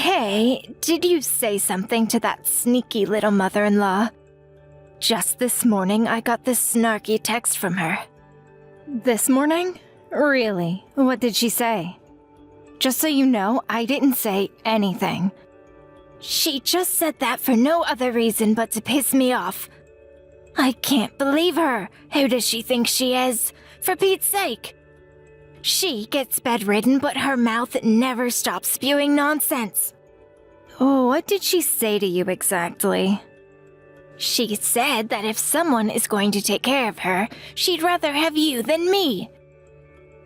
Hey, did you say something to that sneaky little mother-in-law? Just this morning, I got this snarky text from her. This morning? Really? What did she say? Just so you know, I didn't say anything. She just said that for no other reason but to piss me off. I can't believe her. Who does she think she is? For Pete's sake. She gets bedridden, but her mouth never stops spewing nonsense. Oh, what did she say to you exactly? She said that if someone is going to take care of her, she'd rather have you than me.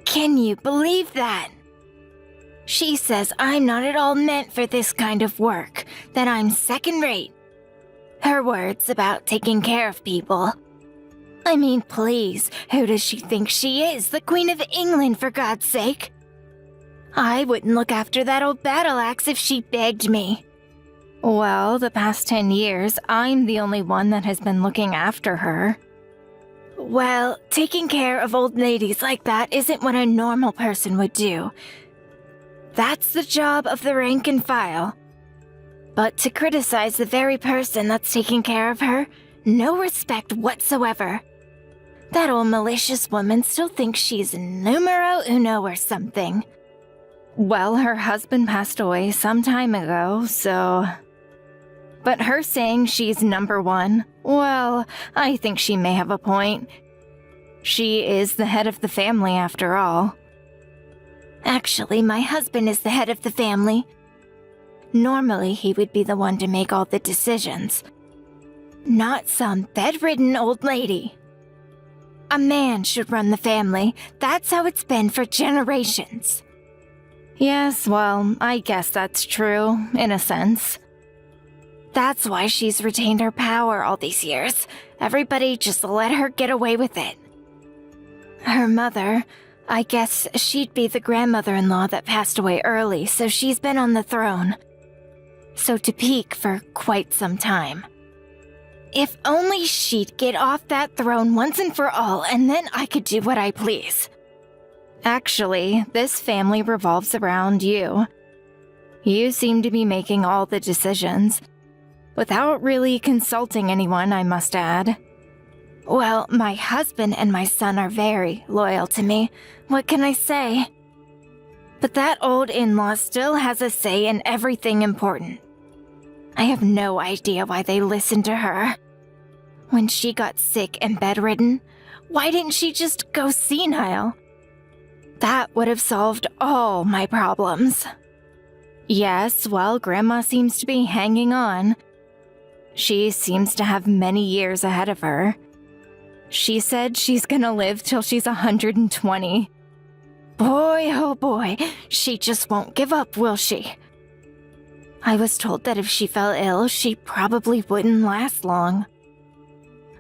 Can you believe that? She says I'm not at all meant for this kind of work, that I'm second-rate. Her words about taking care of people. I mean, please, who does she think she is? The Queen of England, for God's sake? I wouldn't look after that old battle axe if she begged me. Well, the past 10 years, I'm the only one that has been looking after her. Well, taking care of old ladies like that isn't what a normal person would do. That's the job of the rank and file. But to criticize the very person that's taking care of her, no respect whatsoever. That old malicious woman still thinks she's numero uno or something. Well, her husband passed away some time ago, so... But her saying she's number one, well, I think she may have a point. She is the head of the family after all. Actually, my husband is the head of the family. Normally, he would be the one to make all the decisions. Not some bedridden old lady. A man should run the family. That's how it's been for generations. Yes, well, I guess that's true, in a sense. That's why she's retained her power all these years. Everybody just let her get away with it. Her mother, I guess she'd be the grandmother-in-law that passed away early, so she's been on the throne. So to peak for quite some time. If only she'd get off that throne once and for all, and then I could do what I please. Actually, this family revolves around you. You seem to be making all the decisions. Without really consulting anyone, I must add. Well, my husband and my son are very loyal to me. What can I say? But that old in-law still has a say in everything important. I have no idea why they listened to her. When she got sick and bedridden, why didn't she just go senile? That would have solved all my problems. Yes, well, Grandma seems to be hanging on. She seems to have many years ahead of her. She said she's gonna live till she's 120. Boy, oh boy, she just won't give up, will she? I was told that if she fell ill, she probably wouldn't last long.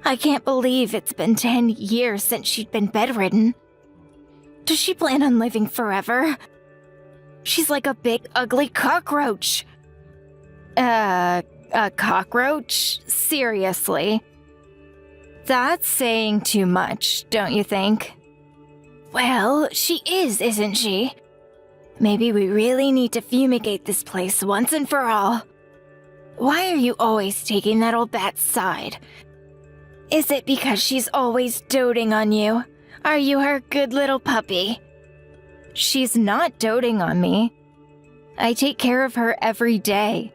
I can't believe it's been 10 years since she'd been bedridden. Does she plan on living forever? She's like a big, ugly cockroach. A cockroach? Seriously? That's saying too much, don't you think? Well, she is, isn't she? Maybe we really need to fumigate this place once and for all. Why are you always taking that old bat's side? Is it because she's always doting on you? Are you her good little puppy? She's not doting on me. I take care of her every day.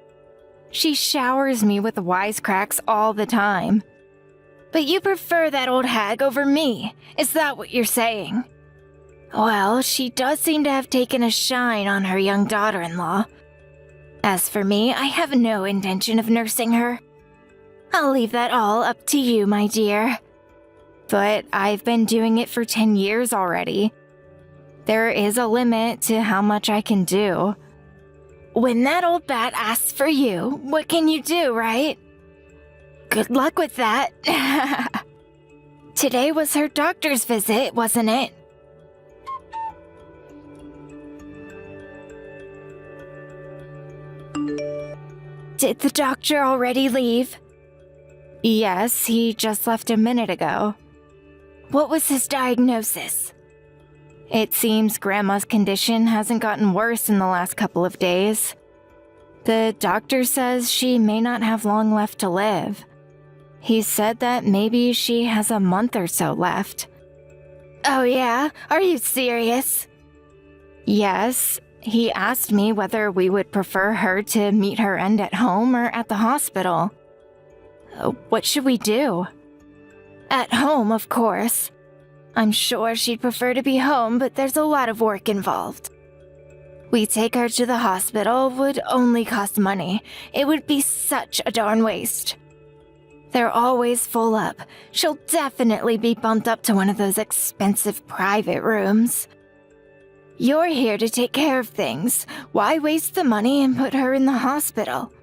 She showers me with wisecracks all the time. But you prefer that old hag over me, is that what you're saying? Well, she does seem to have taken a shine on her young daughter-in-law. As for me, I have no intention of nursing her. I'll leave that all up to you, my dear. But I've been doing it for 10 years already. There is a limit to how much I can do. When that old bat asks for you, what can you do, right? Good luck with that. Today was her doctor's visit, wasn't it? Did the doctor already leave? Yes, he just left a minute ago. What was his diagnosis? It seems Grandma's condition hasn't gotten worse in the last couple of days. The doctor says she may not have long left to live. He said that maybe she has a month or so left. Oh yeah? Are you serious? Yes. He asked me whether we would prefer her to meet her end at home or at the hospital. What should we do? At home, of course. I'm sure she'd prefer to be home, but there's a lot of work involved. We take her to the hospital would only cost money. It would be such a darn waste. They're always full up. She'll definitely be bumped up to one of those expensive private rooms. You're here to take care of things. Why waste the money and put her in the hospital?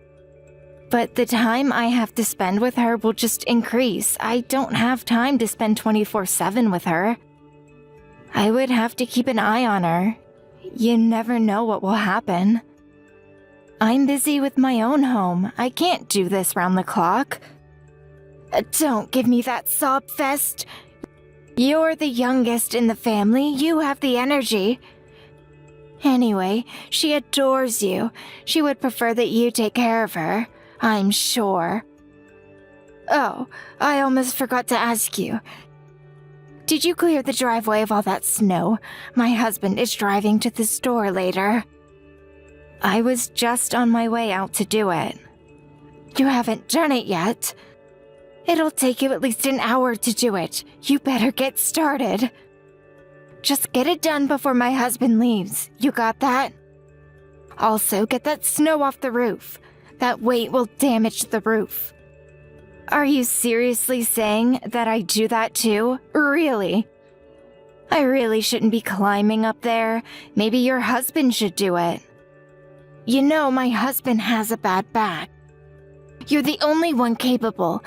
But the time I have to spend with her will just increase. I don't have time to spend 24/7 with her. I would have to keep an eye on her. You never know what will happen. I'm busy with my own home. I can't do this round the clock. Don't give me that sob fest. You're the youngest in the family. You have the energy. Anyway, she adores you. She would prefer that you take care of her, I'm sure. Oh, I almost forgot to ask you. Did you clear the driveway of all that snow? My husband is driving to the store later. I was just on my way out to do it. You haven't done it yet? It'll take you at least an hour to do it. You better get started. Just get it done before my husband leaves. You got that? Also, get that snow off the roof. That weight will damage the roof. Are you seriously saying that I do that too? Really? I really shouldn't be climbing up there. Maybe your husband should do it. You know, my husband has a bad back. You're the only one capable.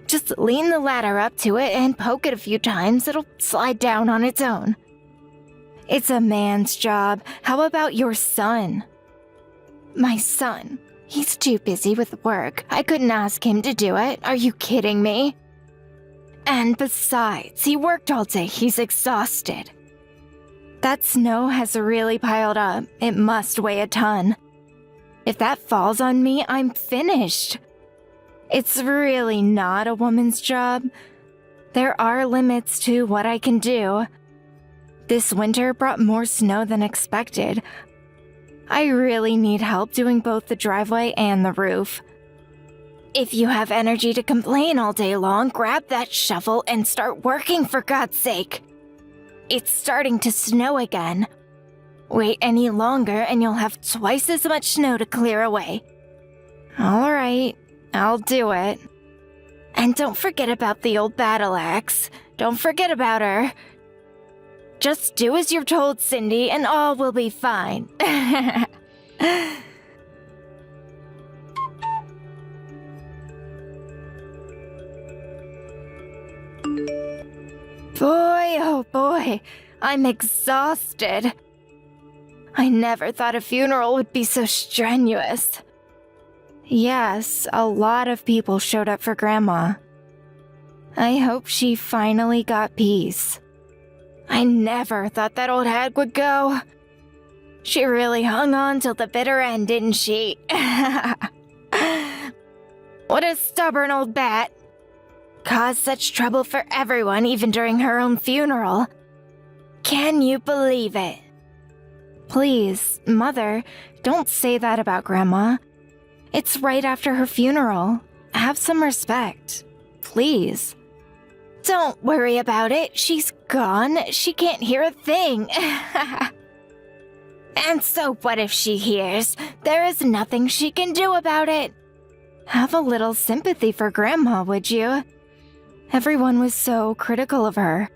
Just lean the ladder up to it and poke it a few times. It'll slide down on its own. It's a man's job. How about your son? My son? He's too busy with work. I couldn't ask him to do it. Are you kidding me? And besides, he worked all day. He's exhausted. That snow has really piled up. It must weigh a ton. If that falls on me, I'm finished. It's really not a woman's job. There are limits to what I can do. This winter brought more snow than expected. I really need help doing both the driveway and the roof. If you have energy to complain all day long, grab that shovel and start working, for God's sake. It's starting to snow again. Wait any longer and you'll have twice as much snow to clear away. All right. I'll do it. And don't forget about the old battle axe. Don't forget about her. Just do as you're told, Cindy, and all will be fine. Boy, oh boy, I'm exhausted. I never thought a funeral would be so strenuous. Yes, a lot of people showed up for Grandma. I hope she finally got peace. I never thought that old hag would go. She really hung on till the bitter end, didn't she? What a stubborn old bat. Caused such trouble for everyone, even during her own funeral. Can you believe it? Please, Mother, don't say that about Grandma. It's right after her funeral. Have some respect. Please. Don't worry about it. She's gone. She can't hear a thing. And so what if she hears? There is nothing she can do about it. Have a little sympathy for Grandma, would you? Everyone was so critical of her.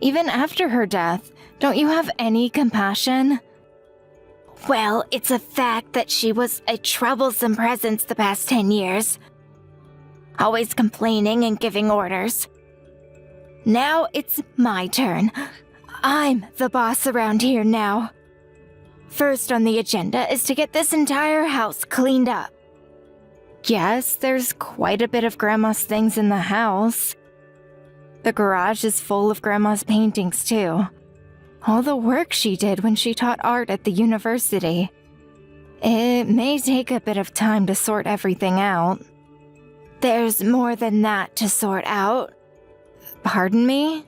Even after her death, don't you have any compassion? Well, it's a fact that she was a troublesome presence the past 10 years. Always complaining and giving orders. Now it's my turn. I'm the boss around here now. First on the agenda is to get this entire house cleaned up. Yes, there's quite a bit of Grandma's things in the house. The garage is full of Grandma's paintings, too. All the work she did when she taught art at the university. It may take a bit of time to sort everything out. There's more than that to sort out. Pardon me?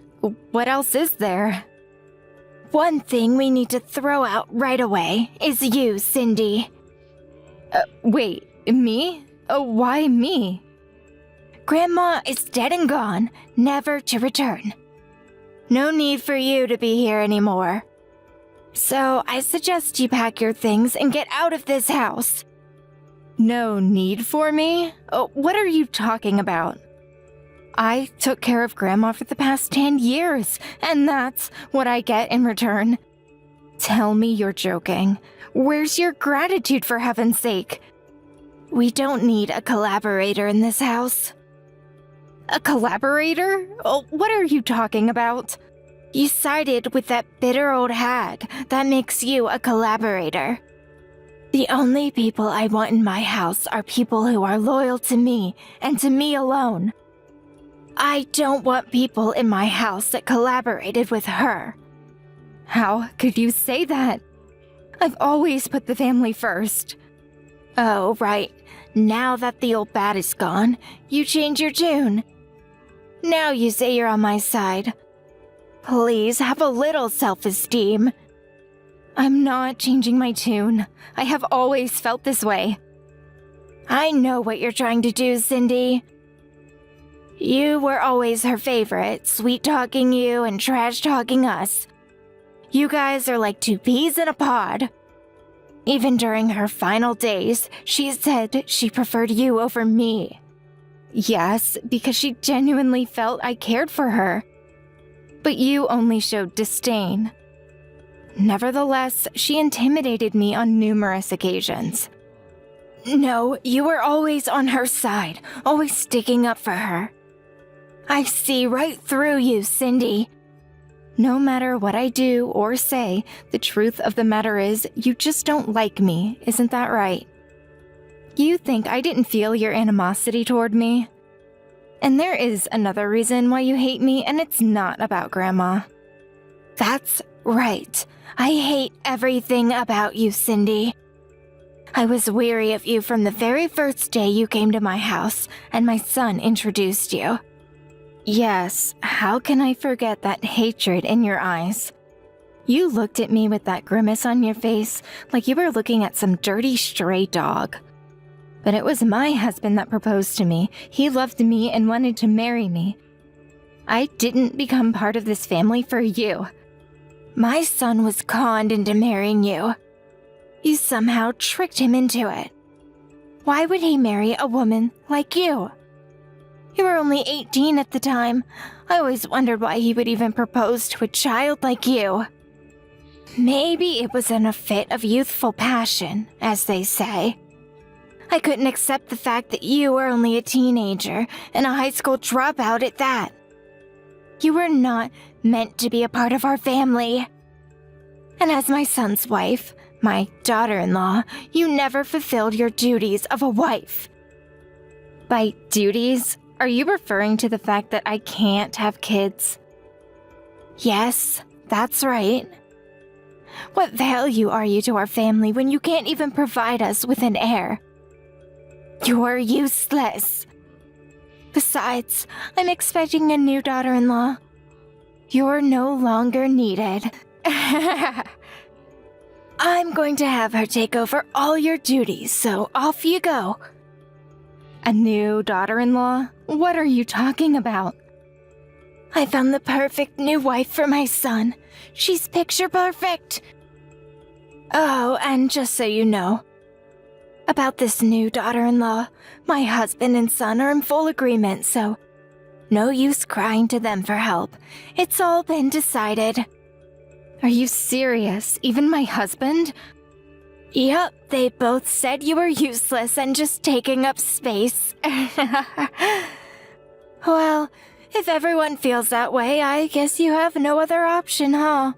What else is there? One thing we need to throw out right away is you, Cindy. Wait, me? Why me? Grandma is dead and gone, never to return. No need for you to be here anymore. So I suggest you pack your things and get out of this house. No need for me? What are you talking about? I took care of Grandma for the past 10 years, and that's what I get in return. Tell me you're joking. Where's your gratitude, for heaven's sake? We don't need a collaborator in this house. A collaborator? What are you talking about? You sided with that bitter old hag. That makes you a collaborator. The only people I want in my house are people who are loyal to me and to me alone. I don't want people in my house that collaborated with her. How could you say that? I've always put the family first. Oh, right. Now that the old bat is gone, you change your tune. Now you say you're on my side. Please have a little self-esteem. I'm not changing my tune. I have always felt this way. I know what you're trying to do, Cindy. You were always her favorite, sweet-talking you and trash-talking us. You guys are like two peas in a pod. Even during her final days, she said she preferred you over me. Yes, because she genuinely felt I cared for her. But you only showed disdain. Nevertheless, she intimidated me on numerous occasions. No, you were always on her side, always sticking up for her. I see right through you, Cindy. No matter what I do or say, the truth of the matter is you just don't like me, isn't that right? You think I didn't feel your animosity toward me? And there is another reason why you hate me, and it's not about Grandma. That's right. I hate everything about you, Cindy. I was weary of you from the very first day you came to my house, and my son introduced you. Yes, how can I forget that hatred in your eyes? You looked at me with that grimace on your face like you were looking at some dirty stray dog. But it was my husband that proposed to me. He loved me and wanted to marry me. I didn't become part of this family for you. My son was conned into marrying you. You somehow tricked him into it. Why would he marry a woman like you? You were only 18 at the time. I always wondered why he would even propose to a child like you. Maybe it was in a fit of youthful passion, as they say. I couldn't accept the fact that you were only a teenager and a high school dropout at that. You were not meant to be a part of our family. And as my son's wife, my daughter-in-law, you never fulfilled your duties of a wife. By duties, are you referring to the fact that I can't have kids? Yes, that's right. What value are you to our family when you can't even provide us with an heir? You're useless. Besides, I'm expecting a new daughter-in-law. You're no longer needed. I'm going to have her take over all your duties, so off you go. A new daughter-in-law? What are you talking about? I found the perfect new wife for my son. She's picture perfect. Oh, and just so you know, about this new daughter-in-law, my husband and son are in full agreement, so no use crying to them for help. It's all been decided. Are you serious? Even my husband? Yep, they both said you were useless and just taking up space. Well, if everyone feels that way, I guess you have no other option, huh?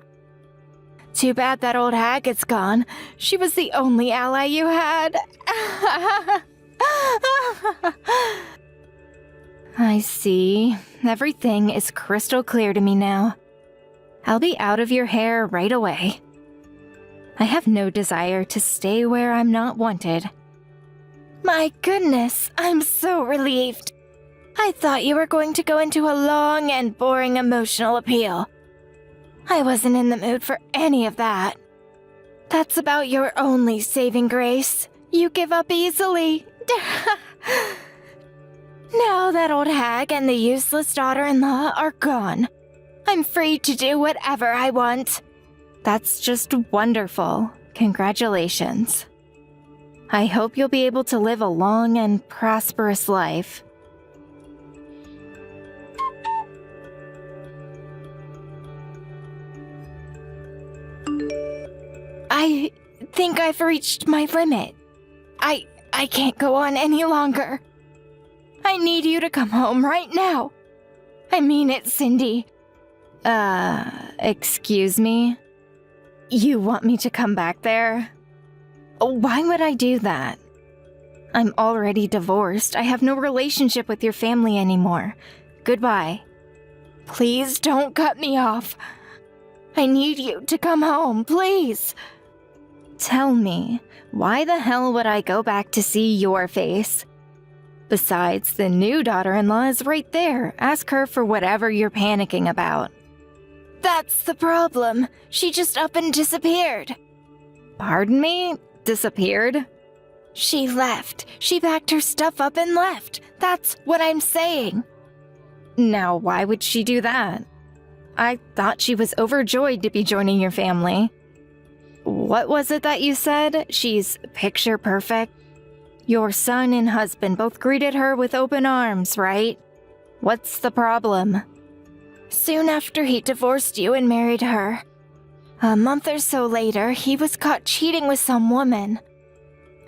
Too bad that old hag is gone. She was the only ally you had. I see. Everything is crystal clear to me now. I'll be out of your hair right away. I have no desire to stay where I'm not wanted. My goodness, I'm so relieved. I thought you were going to go into a long and boring emotional appeal. I wasn't in the mood for any of that. That's about your only saving grace. You give up easily. Now that old hag and the useless daughter-in-law are gone, I'm free to do whatever I want. That's just wonderful. Congratulations. I hope you'll be able to live a long and prosperous life. I think I've reached my limit. I can't go on any longer. I need you to come home right now. I mean it, Cindy. Excuse me? You want me to come back there? Why would I do that? I'm already divorced. I have no relationship with your family anymore. Goodbye. Please don't cut me off. I need you to come home, please. Tell me, why the hell would I go back to see your face? Besides, the new daughter-in-law is right there. Ask her for whatever you're panicking about. That's the problem. She just up and disappeared. Pardon me? Disappeared? She left. She packed her stuff up and left. That's what I'm saying. Now, why would she do that? I thought she was overjoyed to be joining your family. What was it that you said? She's picture perfect? Your son and husband both greeted her with open arms, right? What's the problem? Soon after he divorced you and married her, a month or so later, he was caught cheating with some woman.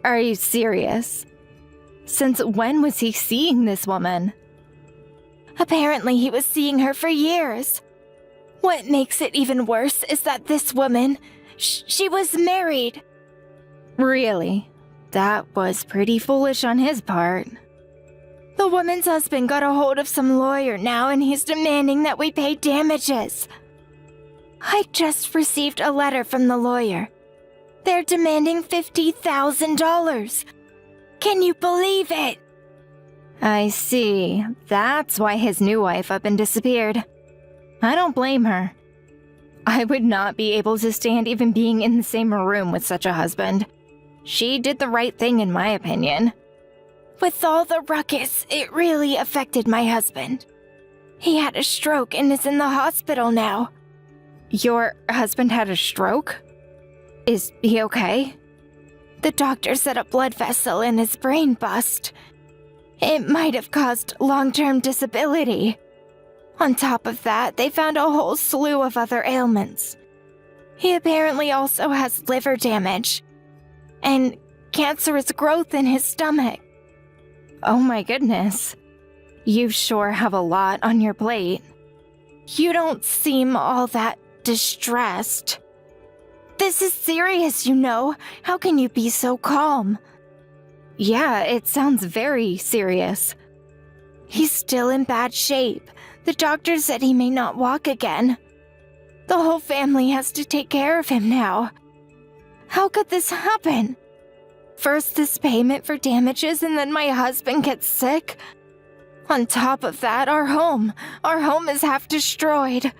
Are you serious? Since when was he seeing this woman? Apparently he was seeing her for years. What makes it even worse is that this woman, she was married. Really? That was pretty foolish on his part. The woman's husband got a hold of some lawyer now and he's demanding that we pay damages. I just received a letter from the lawyer. They're demanding $50,000. Can you believe it? I see. That's why his new wife up and disappeared. I don't blame her. I would not be able to stand even being in the same room with such a husband. She did the right thing in my opinion. With all the ruckus, it really affected my husband. He had a stroke and is in the hospital now. Your husband had a stroke? Is he okay? The doctor said a blood vessel in his brain bust. It might have caused long-term disability. On top of that, they found a whole slew of other ailments. He apparently also has liver damage and cancerous growth in his stomach. Oh my goodness. You sure have a lot on your plate. You don't seem all that distressed. This is serious, you know. How can you be so calm? Yeah, it sounds very serious. He's still in bad shape. The doctor said he may not walk again. The whole family has to take care of him now. How could this happen? First this payment for damages and then my husband gets sick. On top of that, our home is half destroyed.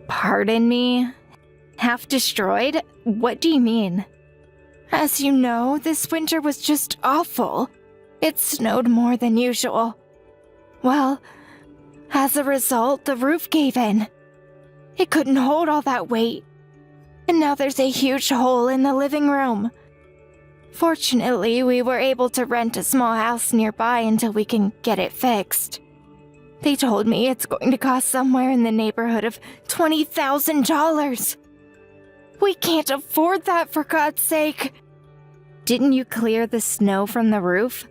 Pardon me? Half destroyed? What do you mean? As you know, this winter was just awful. It snowed more than usual. Well, as a result, the roof gave in. It couldn't hold all that weight. And now there's a huge hole in the living room. Fortunately, we were able to rent a small house nearby until we can get it fixed. They told me it's going to cost somewhere in the neighborhood of $20,000. We can't afford that, for God's sake. Didn't you clear the snow from the roof?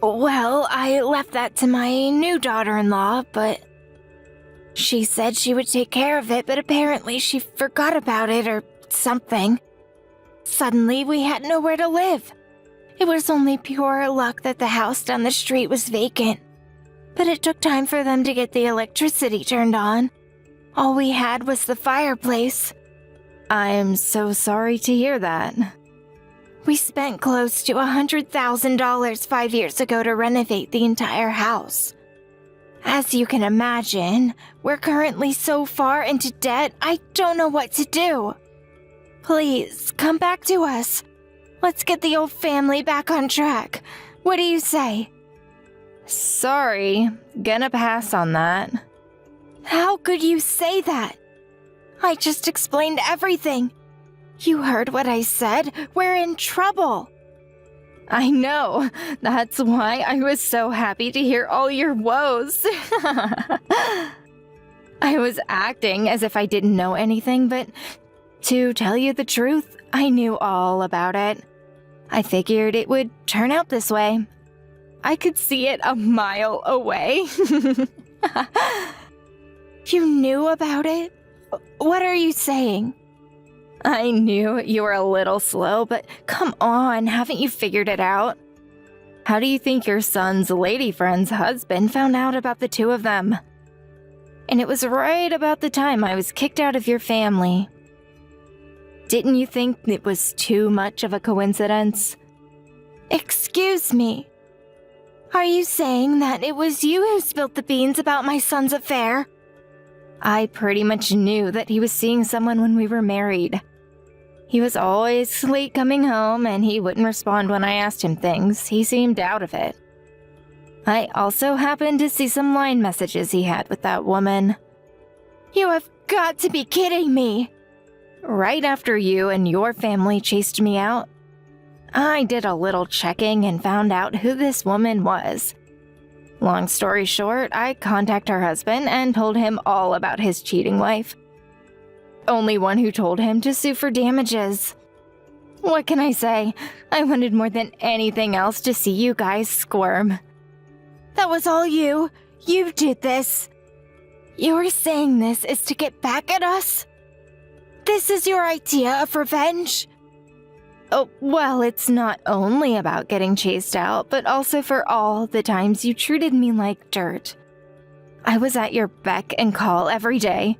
Well, I left that to my new daughter-in-law, but she said she would take care of it, but apparently she forgot about it or something. Suddenly, we had nowhere to live. It was only pure luck that the house down the street was vacant. But it took time for them to get the electricity turned on. All we had was the fireplace. I'm so sorry to hear that. We spent close to $100,000 5 years ago to renovate the entire house. As you can imagine, we're currently so far into debt, I don't know what to do. Please, come back to us. Let's get the old family back on track. What do you say? Sorry, gonna pass on that. How could you say that? I just explained everything. You heard what I said. We're in trouble. I know. That's why I was so happy to hear all your woes. I was acting as if I didn't know anything, but to tell you the truth, I knew all about it. I figured it would turn out this way. I could see it a mile away. You knew about it? What are you saying? I knew you were a little slow, but come on, haven't you figured it out? How do you think your son's lady friend's husband found out about the two of them? And it was right about the time I was kicked out of your family. Didn't you think it was too much of a coincidence? Excuse me. Are you saying that it was you who spilled the beans about my son's affair? I pretty much knew that he was seeing someone when we were married. He was always late coming home, and he wouldn't respond when I asked him things. He seemed out of it. I also happened to see some line messages he had with that woman. You have got to be kidding me! Right after you and your family chased me out, I did a little checking and found out who this woman was. Long story short, I contacted her husband and told him all about his cheating wife. Only one who told him to sue for damages. What can I say? I wanted more than anything else to see you guys squirm. That was all you? You did this? You're saying this is to get back at us? This is your idea of revenge? Oh, well, it's not only about getting chased out, but also for all the times you treated me like dirt. I was at your beck and call every day.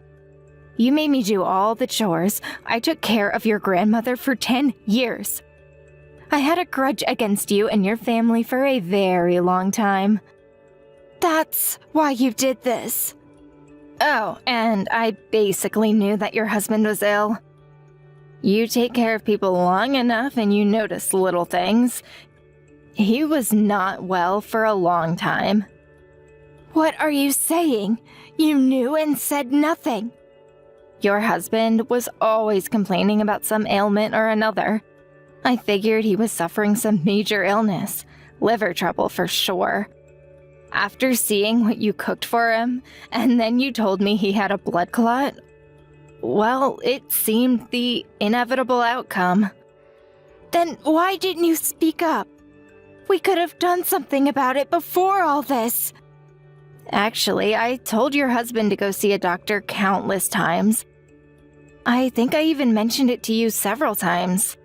You made me do all the chores. I took care of your grandmother for 10 years. I had a grudge against you and your family for a very long time. That's why you did this. Oh, and I basically knew that your husband was ill. You take care of people long enough and you notice little things. He was not well for a long time. What are you saying? You knew and said nothing. Your husband was always complaining about some ailment or another. I figured he was suffering some major illness, liver trouble for sure. After seeing what you cooked for him, and then you told me he had a blood clot, well, it seemed the inevitable outcome. Then why didn't you speak up? We could have done something about it before all this. Actually, I told your husband to go see a doctor countless times. I think I even mentioned it to you several times.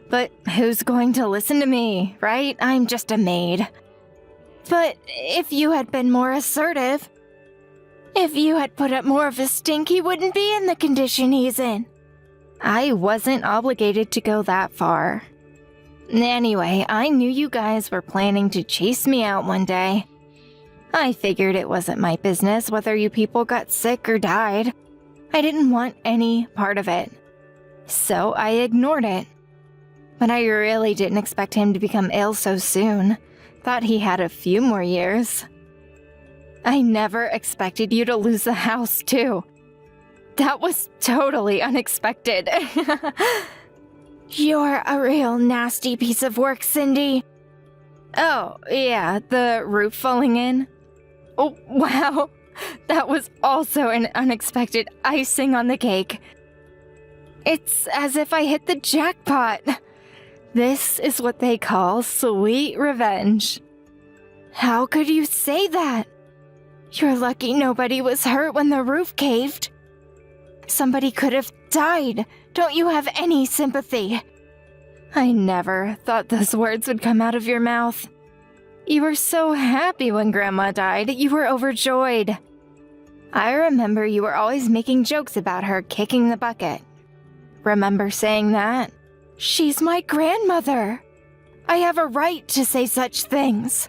But who's going to listen to me, right? I'm just a maid. But if you had been more assertive, if you had put up more of a stink, he wouldn't be in the condition he's in. I wasn't obligated to go that far. Anyway, I knew you guys were planning to chase me out one day. I figured it wasn't my business whether you people got sick or died. I didn't want any part of it. So I ignored it. But I really didn't expect him to become ill so soon. Thought he had a few more years. I never expected you to lose the house, too. That was totally unexpected. You're a real nasty piece of work, Cindy. Oh, yeah, the roof falling in. Oh, wow. That was also an unexpected icing on the cake. It's as if I hit the jackpot. This is what they call sweet revenge. How could you say that? You're lucky nobody was hurt when the roof caved. Somebody could have died. Don't you have any sympathy? I never thought those words would come out of your mouth. You were so happy when Grandma died. You were overjoyed. I remember you were always making jokes about her kicking the bucket. remember saying that. She's my grandmother. I have a right to say such things.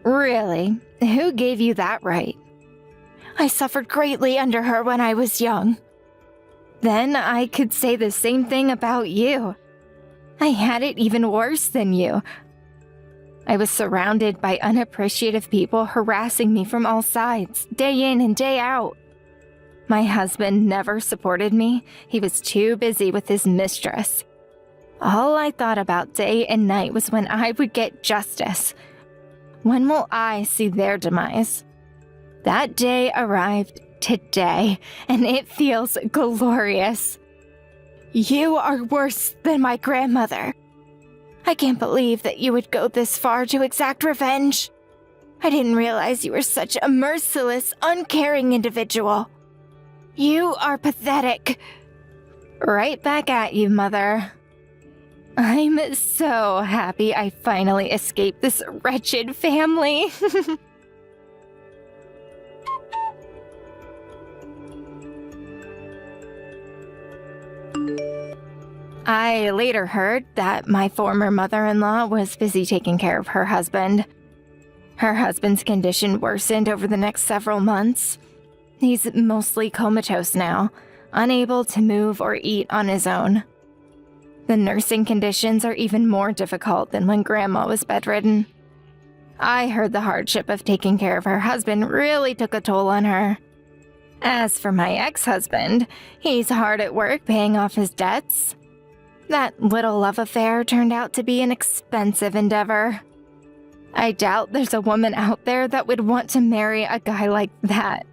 Really? Who gave you that right? I suffered greatly under her when I was young. Then I could say the same thing about you. I had it even worse than you. I was surrounded by unappreciative people harassing me from all sides, day in and day out. My husband never supported me. He was too busy with his mistress. All I thought about day and night was when I would get justice. When will I see their demise? That day arrived today, and it feels glorious. You are worse than my grandmother. I can't believe that you would go this far to exact revenge. I didn't realize you were such a merciless, uncaring individual. You are pathetic. Right back at you, Mother. I'm so happy I finally escaped this wretched family. I later heard that my former mother-in-law was busy taking care of her husband. Her husband's condition worsened over the next several months. He's mostly comatose now, unable to move or eat on his own. The nursing conditions are even more difficult than when Grandma was bedridden. I heard the hardship of taking care of her husband really took a toll on her. As for my ex-husband, he's hard at work paying off his debts. That little love affair turned out to be an expensive endeavor. I doubt there's a woman out there that would want to marry a guy like that.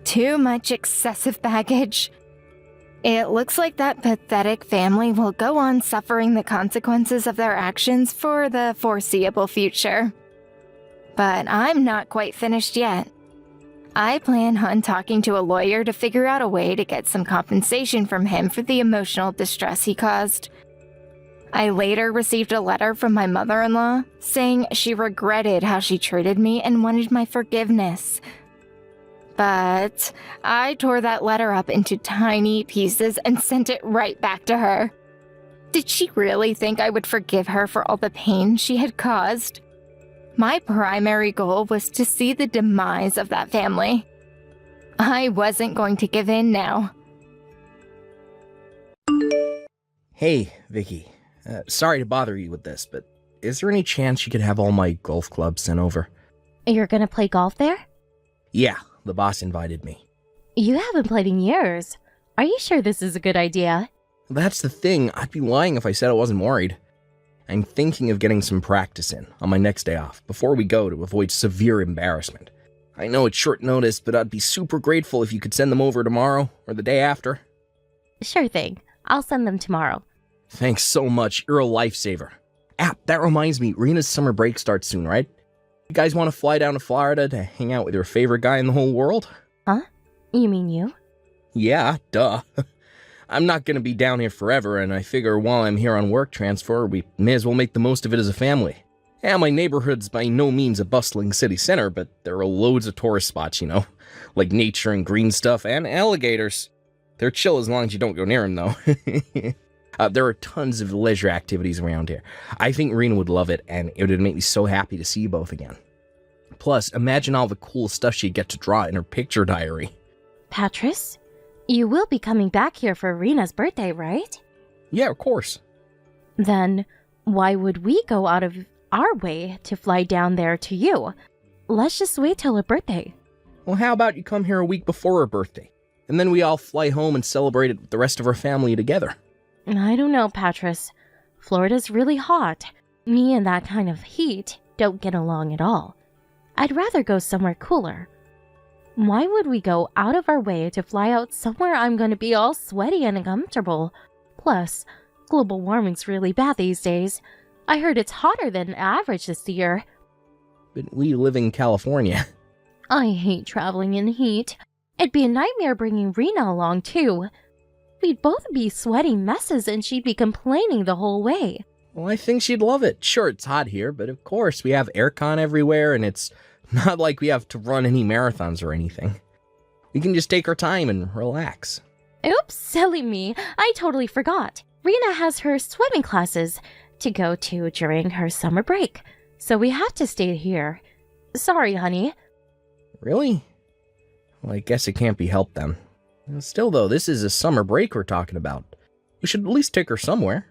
Too much excessive baggage. It looks like that pathetic family will go on suffering the consequences of their actions for the foreseeable future. But I'm not quite finished yet. I plan on talking to a lawyer to figure out a way to get some compensation from him for the emotional distress he caused. I later received a letter from my mother-in-law saying she regretted how she treated me and wanted my forgiveness. But I tore that letter up into tiny pieces and sent it right back to her. Did she really think I would forgive her for all the pain she had caused? My primary goal was to see the demise of that family. I wasn't going to give in now. Hey, Vicky. Sorry to bother you with this, but is there any chance you could have all my golf clubs sent over? You're gonna play golf there? Yeah, the boss invited me. You haven't played in years. Are you sure this is a good idea? That's the thing. I'd be lying if I said I wasn't worried. I'm thinking of getting some practice in on my next day off before we go to avoid severe embarrassment. I know it's short notice, but I'd be super grateful if you could send them over tomorrow or the day after. Sure thing. I'll send them tomorrow. Thanks so much. You're a lifesaver. That reminds me, Rena's summer break starts soon, right? You guys want to fly down to Florida to hang out with your favorite guy in the whole world? Huh? You mean you? Yeah, duh. I'm not going to be down here forever, and I figure while I'm here on work transfer, we may as well make the most of it as a family. Yeah, my neighborhood's by no means a bustling city center, but there are loads of tourist spots, like nature and green stuff and alligators. They're chill as long as you don't go near them, though. There are tons of leisure activities around here. I think Rena would love it, and it would make me so happy to see you both again. Plus, imagine all the cool stuff she'd get to draw in her picture diary. Patris? You will be coming back here for Rena's birthday, right? Yeah, of course. Then, why would we go out of our way to fly down there to you? Let's just wait till her birthday. Well, how about you come here a week before her birthday, and then we all fly home and celebrate it with the rest of our family together? I don't know, Patris. Florida's really hot. Me and that kind of heat don't get along at all. I'd rather go somewhere cooler. Why would we go out of our way to fly out somewhere I'm going to be all sweaty and uncomfortable? Plus, global warming's really bad these days. I heard it's hotter than average this year. But we live in California. I hate traveling in heat. It'd be a nightmare bringing Rena along, too. We'd both be sweaty messes and she'd be complaining the whole way. Well, I think she'd love it. Sure, it's hot here, but of course we have aircon everywhere, and it's not like we have to run any marathons or anything. We can just take our time and relax. Oops, silly me. I totally forgot. Rena has her swimming classes to go to during her summer break, so we have to stay here. Sorry, honey. Really? Well, I guess it can't be helped then. Still, though, this is a summer break we're talking about. We should at least take her somewhere.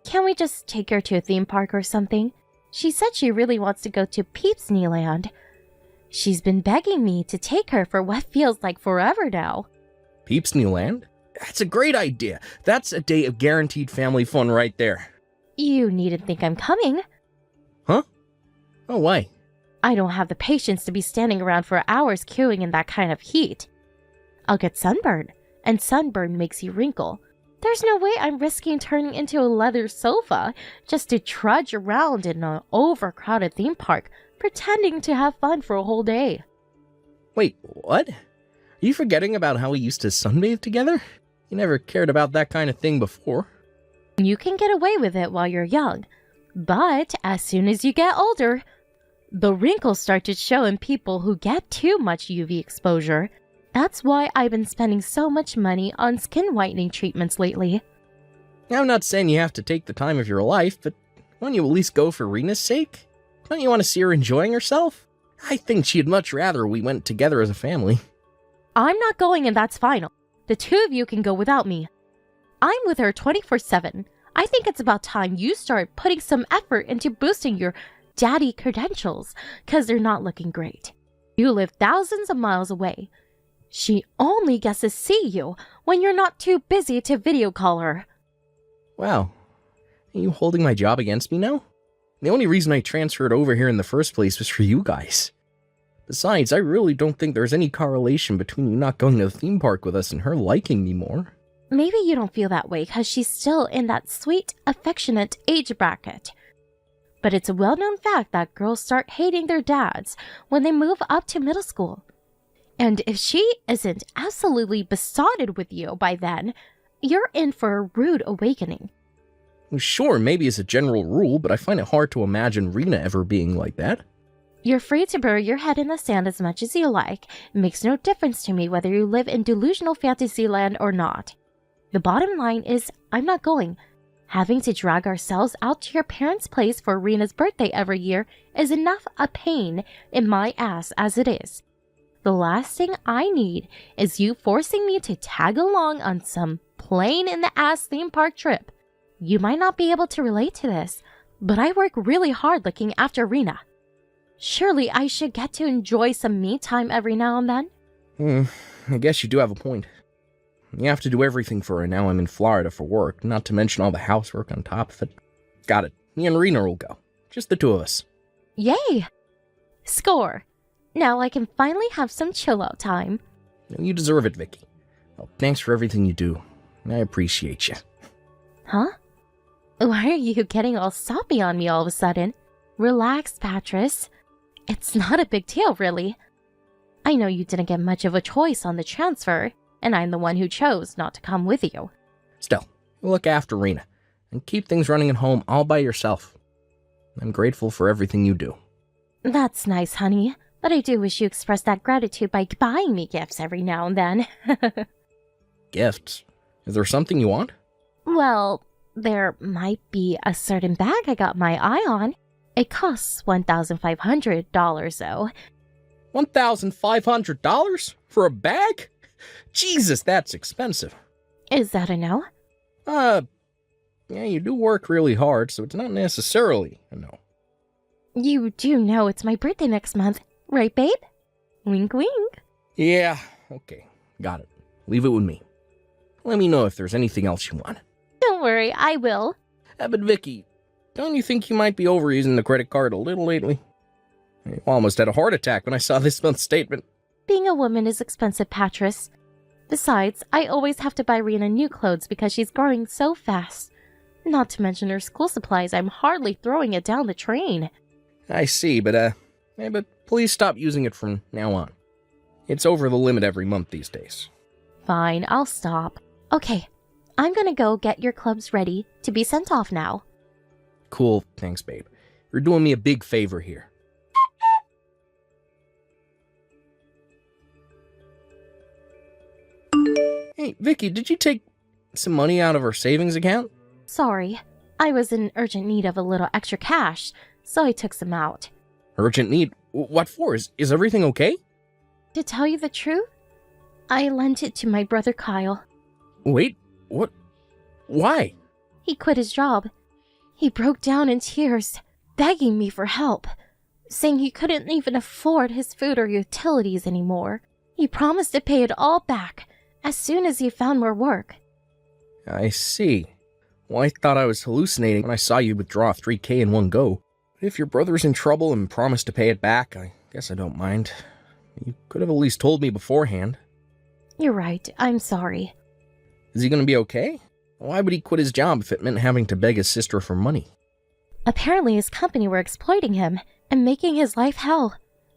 Can't we just take her to a theme park or something? She said she really wants to go to Peepsneyland. She's been begging me to take her for what feels like forever now. Peepsneyland? That's a great idea. That's a day of guaranteed family fun right there. You needn't think I'm coming. Huh? Oh, why? I don't have the patience to be standing around for hours queuing in that kind of heat. I'll get sunburned, and sunburn makes you wrinkle. There's no way I'm risking turning into a leather sofa just to trudge around in an overcrowded theme park, pretending to have fun for a whole day. Wait, what? Are you forgetting about how we used to sunbathe together? You never cared about that kind of thing before. You can get away with it while you're young, but as soon as you get older, the wrinkles start to show in people who get too much UV exposure. That's why I've been spending so much money on skin whitening treatments lately. Now, I'm not saying you have to take the time of your life, but won't you at least go for Rena's sake? Don't you want to see her enjoying herself? I think she'd much rather we went together as a family. I'm not going, and that's final. The two of you can go without me. I'm with her 24/7. I think it's about time you start putting some effort into boosting your daddy credentials, because they're not looking great. You live thousands of miles away. She only gets to see you when you're not too busy to video call her. Wow. Are you holding my job against me now? The only reason I transferred over here in the first place was for you guys. Besides, I really don't think there's any correlation between you not going to the theme park with us and her liking me more. Maybe you don't feel that way because she's still in that sweet, affectionate age bracket. But it's a well-known fact that girls start hating their dads when they move up to middle school. And if she isn't absolutely besotted with you by then, you're in for a rude awakening. Sure, maybe as a general rule, but I find it hard to imagine Rena ever being like that. You're free to bury your head in the sand as much as you like. It makes no difference to me whether you live in delusional fantasy land or not. The bottom line is, I'm not going. Having to drag ourselves out to your parents' place for Rena's birthday every year is enough a pain in my ass as it is. The last thing I need is you forcing me to tag along on some plain-in-the-ass theme park trip. You might not be able to relate to this, but I work really hard looking after Rena. Surely I should get to enjoy some me time every now and then? I guess you do have a point. You have to do everything for her now I'm in Florida for work, not to mention all the housework on top of it. Got it. Me and Rena will go. Just the two of us. Yay! Score! Now I can finally have some chill-out time. You deserve it, Vicky. Well, thanks for everything you do. I appreciate you. Huh? Why are you getting all soppy on me all of a sudden? Relax, Patrice. It's not a big deal, really. I know you didn't get much of a choice on the transfer, and I'm the one who chose not to come with you. Still, look after Rena, and keep things running at home all by yourself. I'm grateful for everything you do. That's nice, honey, but I do wish you expressed that gratitude by buying me gifts every now and then. Gifts? Is there something you want? Well, there might be a certain bag I got my eye on. It costs $1,500 though. $1,500? For a bag? Jesus, that's expensive. Is that a no? Yeah, you do work really hard, so it's not necessarily a no. You do know it's my birthday next month, right, babe? Wink, wink. Yeah, okay, got it. Leave it with me. Let me know if there's anything else you want. Don't worry, I will. But Vicky, don't you think you might be overusing the credit card a little lately? I almost had a heart attack when I saw this month's statement. Being a woman is expensive, Patrice. Besides, I always have to buy Rena new clothes because she's growing so fast. Not to mention her school supplies, I'm hardly throwing it down the drain. I see, but please stop using it from now on. It's over the limit every month these days. Fine, I'll stop. Okay, I'm gonna go get your clubs ready to be sent off now. Cool, thanks, babe. You're doing me a big favor here. Hey, Vicky, did you take some money out of our savings account? Sorry, I was in urgent need of a little extra cash, so I took some out. Urgent need? What for? Is everything okay? To tell you the truth, I lent it to my brother Kyle. Wait, what? Why? He quit his job. He broke down in tears, begging me for help, saying he couldn't even afford his food or utilities anymore. He promised to pay it all back as soon as he found more work. I see. Well, I thought I was hallucinating when I saw you withdraw $3,000 in one go. But if your brother's in trouble and promised to pay it back, I guess I don't mind. You could have at least told me beforehand. You're right, I'm sorry. Is he going to be okay? Why would he quit his job if it meant having to beg his sister for money? Apparently his company were exploiting him and making his life hell.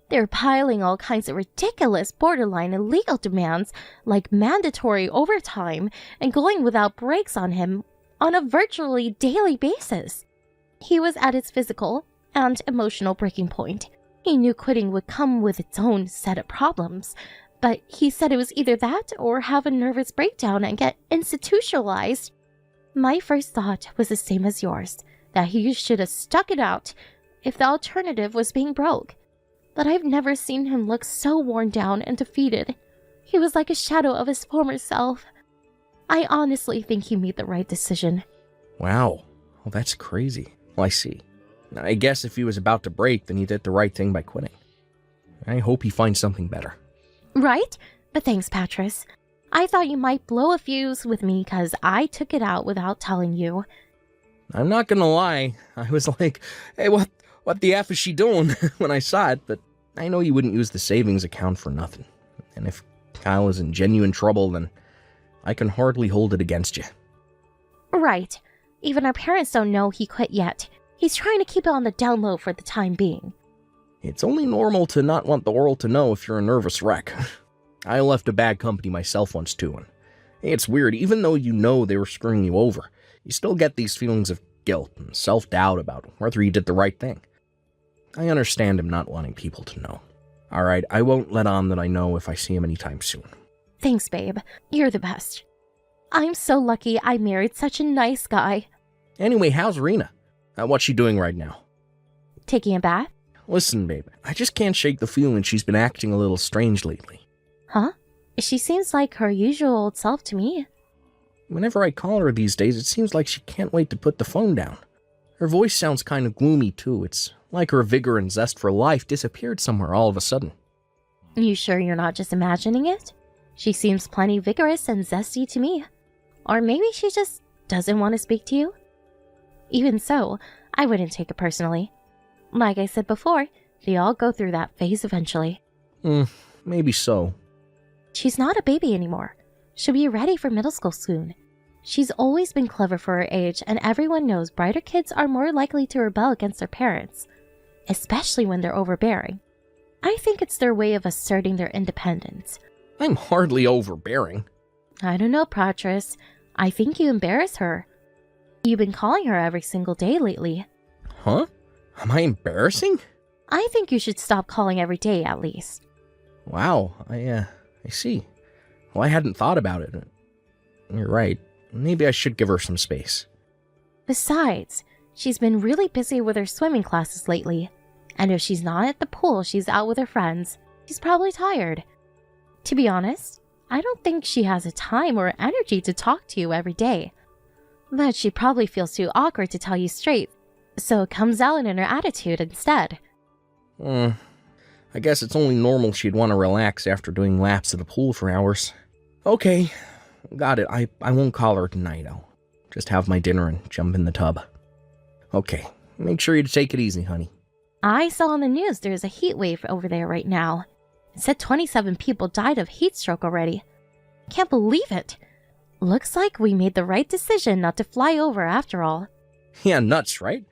They were piling all kinds of ridiculous, borderline illegal demands like mandatory overtime and going without breaks on him on a virtually daily basis. He was at his physical and emotional breaking point. He knew quitting would come with its own set of problems, but he said it was either that or have a nervous breakdown and get institutionalized. My first thought was the same as yours, that he should have stuck it out if the alternative was being broke. But I've never seen him look so worn down and defeated. He was like a shadow of his former self. I honestly think he made the right decision. Wow. Well, that's crazy. Well, I see. I guess if he was about to break, then he did the right thing by quitting. I hope he finds something better. Right? But thanks, Patris. I thought you might blow a fuse with me because I took it out without telling you. I'm not gonna lie. I was like, hey, what the F is she doing when I saw it, but I know you wouldn't use the savings account for nothing. And if Kyle is in genuine trouble, then I can hardly hold it against you. Right. Even our parents don't know he quit yet. He's trying to keep it on the down low for the time being. It's only normal to not want the world to know if you're a nervous wreck. I left a bad company myself once too, and it's weird, even though you know they were screwing you over, you still get these feelings of guilt and self-doubt about whether you did the right thing. I understand him not wanting people to know. Alright, I won't let on that I know if I see him anytime soon. Thanks, babe. You're the best. I'm so lucky I married such a nice guy. Anyway, how's Rena? What's she doing right now? Taking a bath? Listen, babe, I just can't shake the feeling she's been acting a little strange lately. Huh? She seems like her usual old self to me. Whenever I call her these days, it seems like she can't wait to put the phone down. Her voice sounds kind of gloomy, too. It's like her vigor and zest for life disappeared somewhere all of a sudden. You sure you're not just imagining it? She seems plenty vigorous and zesty to me. Or maybe she just doesn't want to speak to you? Even so, I wouldn't take it personally. Like I said before, they all go through that phase eventually. Maybe so. She's not a baby anymore. She'll be ready for middle school soon. She's always been clever for her age, and everyone knows brighter kids are more likely to rebel against their parents, especially when they're overbearing. I think it's their way of asserting their independence. I'm hardly overbearing. I don't know, Patris. I think you embarrass her. You've been calling her every single day lately. Huh? Am I embarrassing? I think you should stop calling every day, at least. Wow, I see. Well, I hadn't thought about it. You're right. Maybe I should give her some space. Besides, she's been really busy with her swimming classes lately. And if she's not at the pool, she's out with her friends. She's probably tired. To be honest, I don't think she has the time or energy to talk to you every day. But she probably feels too awkward to tell you straight, so it comes out in her attitude instead. I guess it's only normal she'd want to relax after doing laps at the pool for hours. Okay, got it. I won't call her tonight. I'll just have my dinner and jump in the tub. Okay, make sure you take it easy, honey. I saw on the news there's a heat wave over there right now. It said 27 people died of heat stroke already. Can't believe it. Looks like we made the right decision not to fly over after all. Yeah, nuts, right?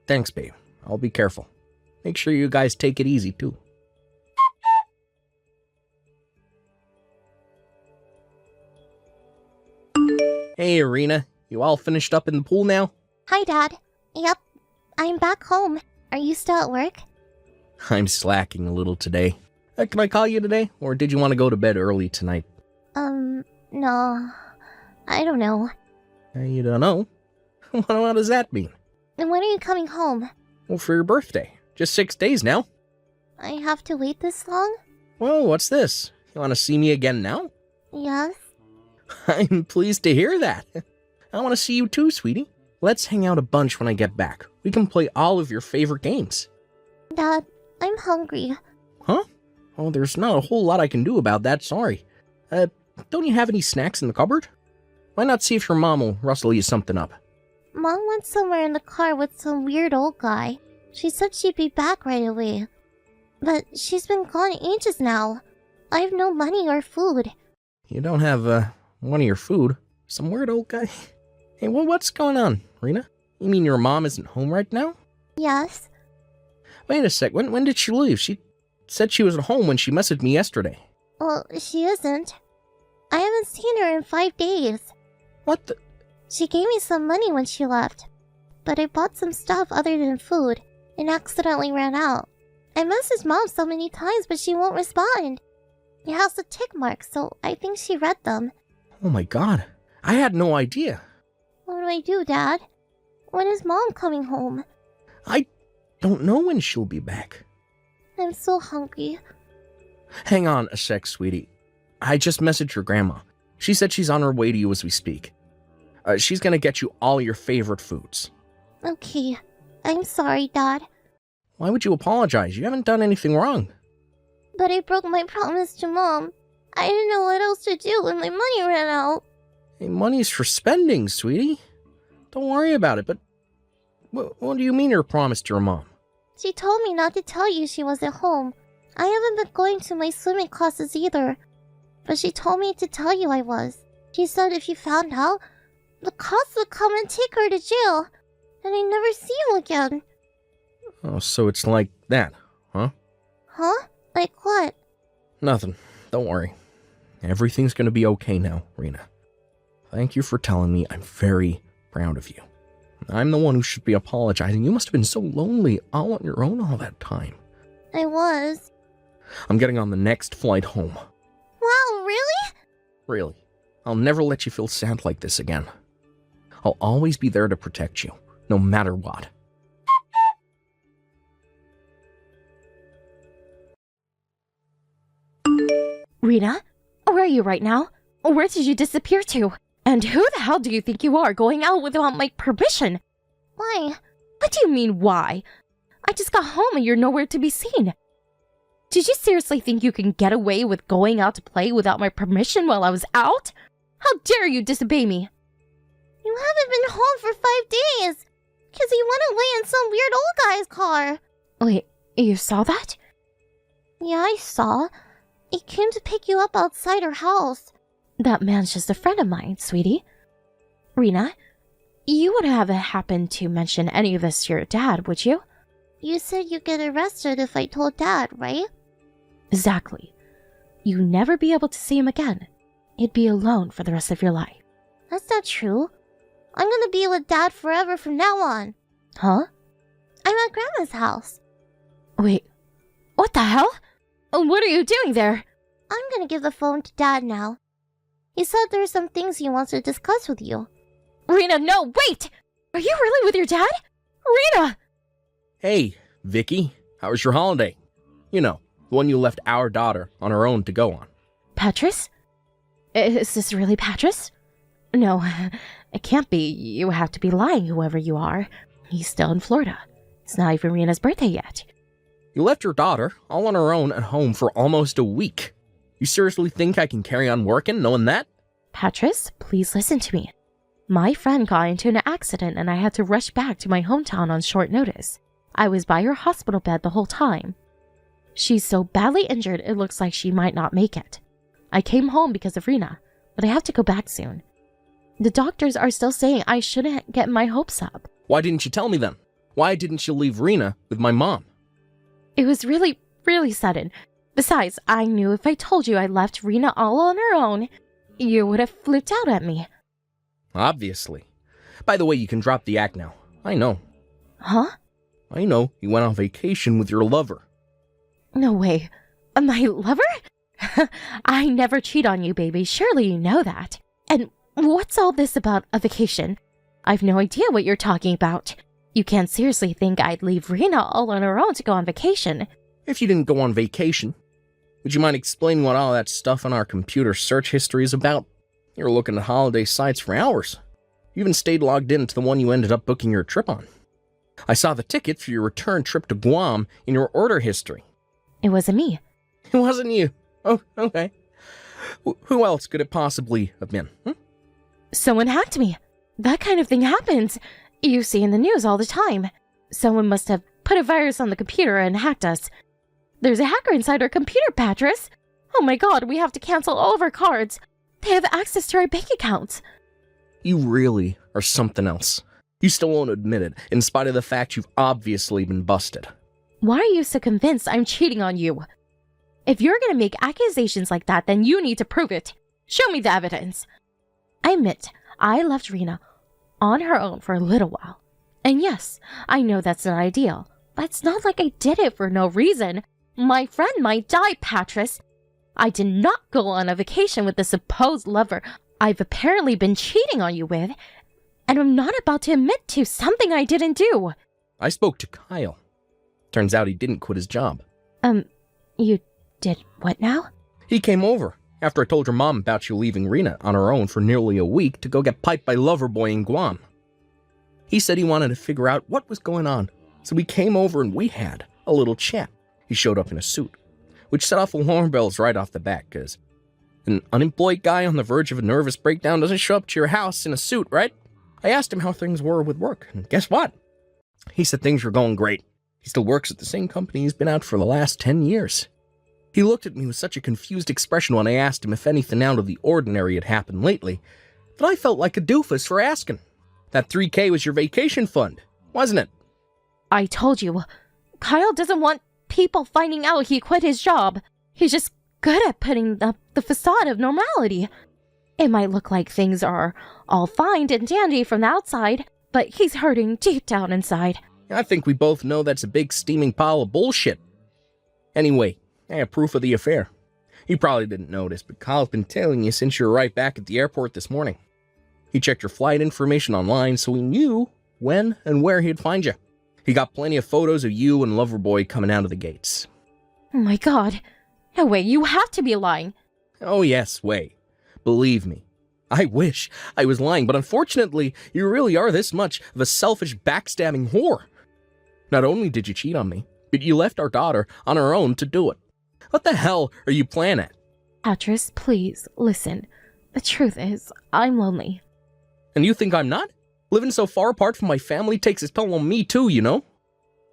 Thanks, babe. I'll be careful. Make sure you guys take it easy, too. Hey, Irina. You all finished up in the pool now? Hi, Dad. Yep, I'm back home. Are you still at work? I'm slacking a little today. Can I call you today? Or did you want to go to bed early tonight? No, I don't know. You don't know? What does that mean? And when are you coming home? Well, for your birthday. Just 6 days now. I have to wait this long? Well, what's this? You want to see me again now? Yes. I'm pleased to hear that. I want to see you too, sweetie. Let's hang out a bunch when I get back. We can play all of your favorite games. Dad, I'm hungry. Huh? Oh, there's not a whole lot I can do about that, sorry. Don't you have any snacks in the cupboard? Why not see if your mom will rustle you something up? Mom went somewhere in the car with some weird old guy. She said she'd be back right away. But she's been gone ages now. I have no money or food. You don't have, one of your food? Some weird old guy? Hey, what's going on, Rena? You mean your mom isn't home right now? Yes. Wait a sec, when did she leave? She said she was at home when she messaged me yesterday. Well, she isn't. I haven't seen her in 5 days. What the? She gave me some money when she left. But I bought some stuff other than food and accidentally ran out. I messaged Mom so many times, but she won't respond. It has the tick marks, so I think she read them. Oh my god, I had no idea. What do I do, Dad? When is Mom coming home? I don't know when she'll be back. I'm so hungry. Hang on a sec, sweetie. I just messaged your grandma. She said she's on her way to you as we speak. She's gonna get you all your favorite foods. Okay. I'm sorry, Dad. Why would you apologize? You haven't done anything wrong. But I broke my promise to Mom. I didn't know what else to do when my money ran out. Hey, money's for spending, sweetie. Don't worry about it, but what do you mean your promise to your mom? She told me not to tell you she was at home. I haven't been going to my swimming classes either. But she told me to tell you I was. She said if you found out, the cops would come and take her to jail. And I'd never see you again. Oh, so it's like that, huh? Huh? Like what? Nothing. Don't worry. Everything's gonna be okay now, Rena. Thank you for telling me. I'm very proud of you. I'm the one who should be apologizing. You must have been so lonely all on your own all that time. I was. I'm getting on the next flight home. Wow, really? Really. I'll never let you feel sad like this again. I'll always be there to protect you, no matter what. Rena, where are you right now? Where did you disappear to? And who the hell do you think you are going out without my permission? Why? What do you mean, why? I just got home and you're nowhere to be seen. Did you seriously think you can get away with going out to play without my permission while I was out? How dare you disobey me? You haven't been home for 5 days. Because you went away in some weird old guy's car. Wait, you saw that? Yeah, I saw. He came to pick you up outside our house. That man's just a friend of mine, sweetie. Rena, you wouldn't have happened to mention any of this to your dad, would you? You said you'd get arrested if I told Dad, right? Exactly. You'd never be able to see him again. He'd be alone for the rest of your life. That's not true. I'm gonna be with Dad forever from now on. Huh? I'm at Grandma's house. Wait, what the hell? What are you doing there? I'm gonna give the phone to Dad now. He said there's some things he wants to discuss with you. Rena, no, wait! Are you really with your dad? Rena! Hey, Vicky, how was your holiday? You know, the one you left our daughter on her own to go on. Patris? Is this really Patris? No, it can't be. You have to be lying, whoever you are. He's still in Florida. It's not even Rena's birthday yet. You left your daughter all on her own at home for almost a week. You seriously think I can carry on working knowing that? Patris, please listen to me. My friend got into an accident and I had to rush back to my hometown on short notice. I was by her hospital bed the whole time. She's so badly injured it looks like she might not make it. I came home because of Rena, but I have to go back soon. The doctors are still saying I shouldn't get my hopes up. Why didn't you tell me then? Why didn't you leave Rena with my mom? It was really sudden. Besides, I knew if I told you I left Rena all on her own, you would have flipped out at me. Obviously. By the way, you can drop the act now. I know. Huh? I know. You went on vacation with your lover. No way. My lover? I never cheat on you, baby. Surely you know that. And what's all this about a vacation? I've no idea what you're talking about. You can't seriously think I'd leave Rena all on her own to go on vacation. If you didn't go on vacation, would you mind explaining what all that stuff on our computer search history is about? You were looking at holiday sites for hours. You even stayed logged in to the one you ended up booking your trip on. I saw the ticket for your return trip to Guam in your order history. It wasn't me. It wasn't you. Oh, okay. Who else could it possibly have been? Someone hacked me. That kind of thing happens. You see in the news all the time. Someone must have put a virus on the computer and hacked us. There's a hacker inside our computer, Patris. Oh my god, we have to cancel all of our cards. They have access to our bank accounts. You really are something else. You still won't admit it, in spite of the fact you've obviously been busted. Why are you so convinced I'm cheating on you? If you're gonna make accusations like that, then you need to prove it. Show me the evidence. I admit, I left Rena on her own for a little while. And yes, I know that's not ideal, but it's not like I did it for no reason. My friend might die, Patris. I did not go on a vacation with the supposed lover I've apparently been cheating on you with, and I'm not about to admit to something I didn't do. I spoke to Kyle. Turns out he didn't quit his job. You did what now? He came over after I told your mom about you leaving Rena on her own for nearly a week to go get piped by Loverboy in Guam. He said he wanted to figure out what was going on, so we came over and we had a little chat. He showed up in a suit, which set off alarm bells right off the bat, because an unemployed guy on the verge of a nervous breakdown doesn't show up to your house in a suit, right? I asked him how things were with work, and guess what? He said things were going great. He still works at the same company he's been at for the last 10 years. He looked at me with such a confused expression when I asked him if anything out of the ordinary had happened lately, that I felt like a doofus for asking. That $3,000 was your vacation fund, wasn't it? I told you, Kyle doesn't want people finding out he quit his job. He's just good at putting up the facade of normality. It might look like things are all fine and dandy from the outside, but he's hurting deep down inside. I think we both know that's a big steaming pile of bullshit. Anyway, I have proof of the affair. You probably didn't notice, but Kyle's been tailing you since you were right back at the airport this morning. He checked your flight information online, so he knew when and where he'd find you. He got plenty of photos of you and Loverboy coming out of the gates. Oh my god. No way, you have to be lying. Oh yes, way. Believe me. I wish I was lying, but unfortunately, you really are this much of a selfish, backstabbing whore. Not only did you cheat on me, but you left our daughter on her own to do it. What the hell are you planning? Patris, please, listen. The truth is, I'm lonely. And you think I'm not? Living so far apart from my family takes its toll on me too, you know?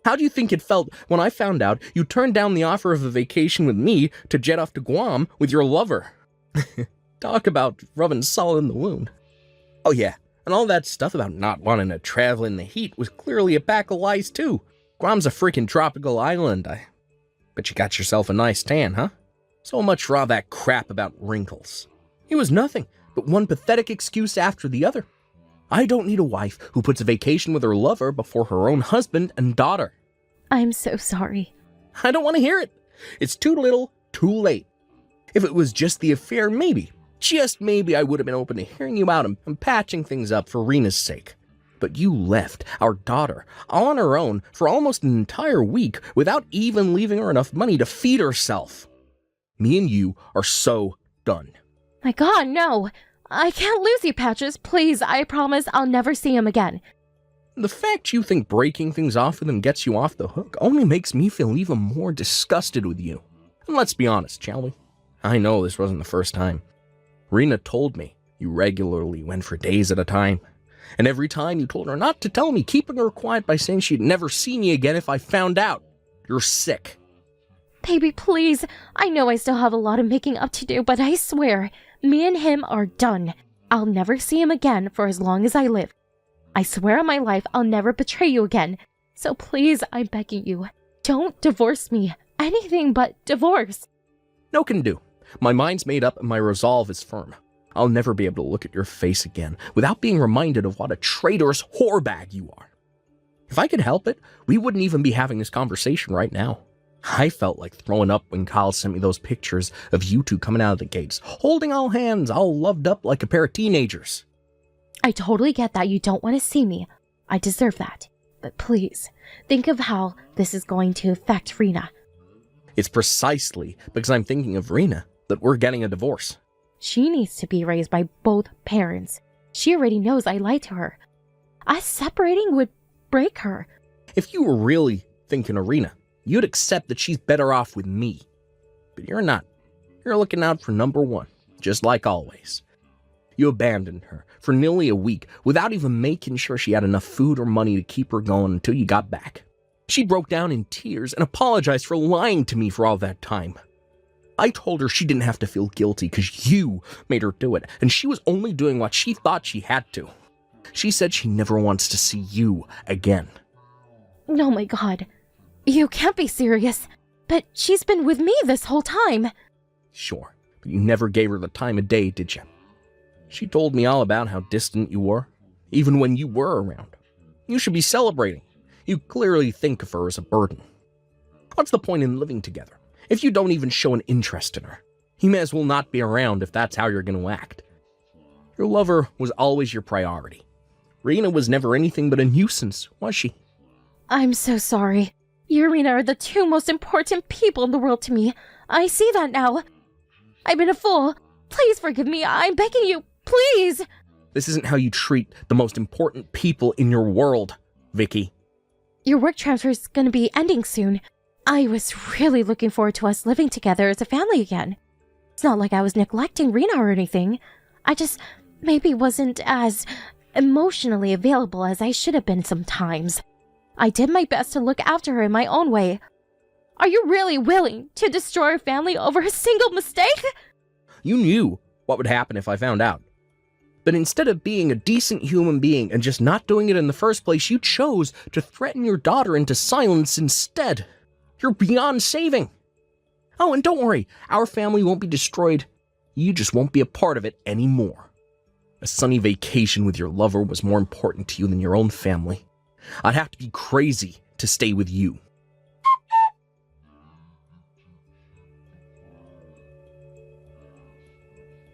How do you think it felt when I found out you turned down the offer of a vacation with me to jet off to Guam with your lover? Talk about rubbing salt in the wound. Oh yeah, and all that stuff about not wanting to travel in the heat was clearly a pack of lies too. Guam's a freaking tropical island. I bet you got yourself a nice tan, huh? So much for all that crap about wrinkles. It was nothing but one pathetic excuse after the other. I don't need a wife who puts a vacation with her lover before her own husband and daughter. I'm so sorry. I don't want to hear it. It's too little, too late. If it was just the affair, maybe, just maybe I would have been open to hearing you out and patching things up for Rena's sake. But you left our daughter all on her own for almost an entire week without even leaving her enough money to feed herself. Me and you are so done. My god, no. I can't lose you, Patches. Please, I promise I'll never see him again. The fact you think breaking things off with him gets you off the hook only makes me feel even more disgusted with you. And let's be honest, shall we? I know this wasn't the first time. Rena told me you regularly went for days at a time. And every time you told her not to tell me, keeping her quiet by saying she'd never see me again if I found out. You're sick. Baby, please. I know I still have a lot of making up to do, but I swear, me and him are done. I'll never see him again for as long as I live. I swear on my life I'll never betray you again. So please, I'm begging you, don't divorce me. Anything but divorce. No can do. My mind's made up and my resolve is firm. I'll never be able to look at your face again without being reminded of what a traitorous whorebag you are. If I could help it, we wouldn't even be having this conversation right now. I felt like throwing up when Kyle sent me those pictures of you two coming out of the gates, holding all hands, all loved up like a pair of teenagers. I totally get that you don't want to see me. I deserve that. But please, think of how this is going to affect Rena. It's precisely because I'm thinking of Rena that we're getting a divorce. She needs to be raised by both parents. She already knows I lied to her. Us separating would break her. If you were really thinking of Rena, you'd accept that she's better off with me. But you're not. You're looking out for number one, just like always. You abandoned her for nearly a week without even making sure she had enough food or money to keep her going until you got back. She broke down in tears and apologized for lying to me for all that time. I told her she didn't have to feel guilty because you made her do it, and she was only doing what she thought she had to. She said she never wants to see you again. Oh my god. You can't be serious. But she's been with me this whole time. Sure, but you never gave her the time of day, did you? She told me all about how distant you were, even when you were around. You should be celebrating. You clearly think of her as a burden. What's the point in living together if you don't even show an interest in her? You may as well not be around if that's how you're going to act. Your lover was always your priority. Rena was never anything but a nuisance, was she? I'm so sorry. You and Rena are the two most important people in the world to me. I see that now. I've been a fool. Please forgive me. I'm begging you. Please. This isn't how you treat the most important people in your world, Vicky. Your work transfer is going to be ending soon. I was really looking forward to us living together as a family again. It's not like I was neglecting Rena or anything. I just maybe wasn't as emotionally available as I should have been sometimes. I did my best to look after her in my own way. Are you really willing to destroy our family over a single mistake? You knew what would happen if I found out. But instead of being a decent human being and just not doing it in the first place, you chose to threaten your daughter into silence instead. You're beyond saving. Oh, and don't worry, our family won't be destroyed. You just won't be a part of it anymore. A sunny vacation with your lover was more important to you than your own family. I'd have to be crazy to stay with you.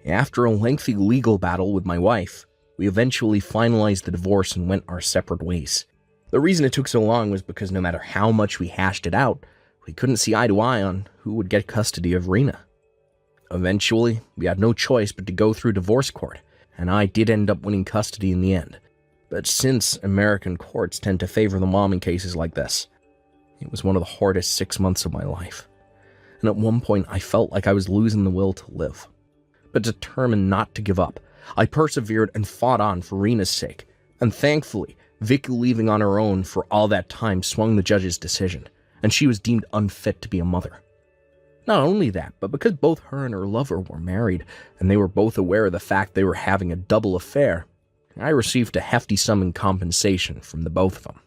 After a lengthy legal battle with my wife, we eventually finalized the divorce and went our separate ways. The reason it took so long was because no matter how much we hashed it out, we couldn't see eye to eye on who would get custody of Rena. Eventually, we had no choice but to go through divorce court, and I did end up winning custody in the end. But since American courts tend to favor the mom in cases like this, it was one of the hardest 6 months of my life. And at one point, I felt like I was losing the will to live. But determined not to give up, I persevered and fought on for Rena's sake. And thankfully, Vicky leaving on her own for all that time swung the judge's decision, and she was deemed unfit to be a mother. Not only that, but because both her and her lover were married, and they were both aware of the fact they were having a double affair, I received a hefty sum in compensation from the both of them.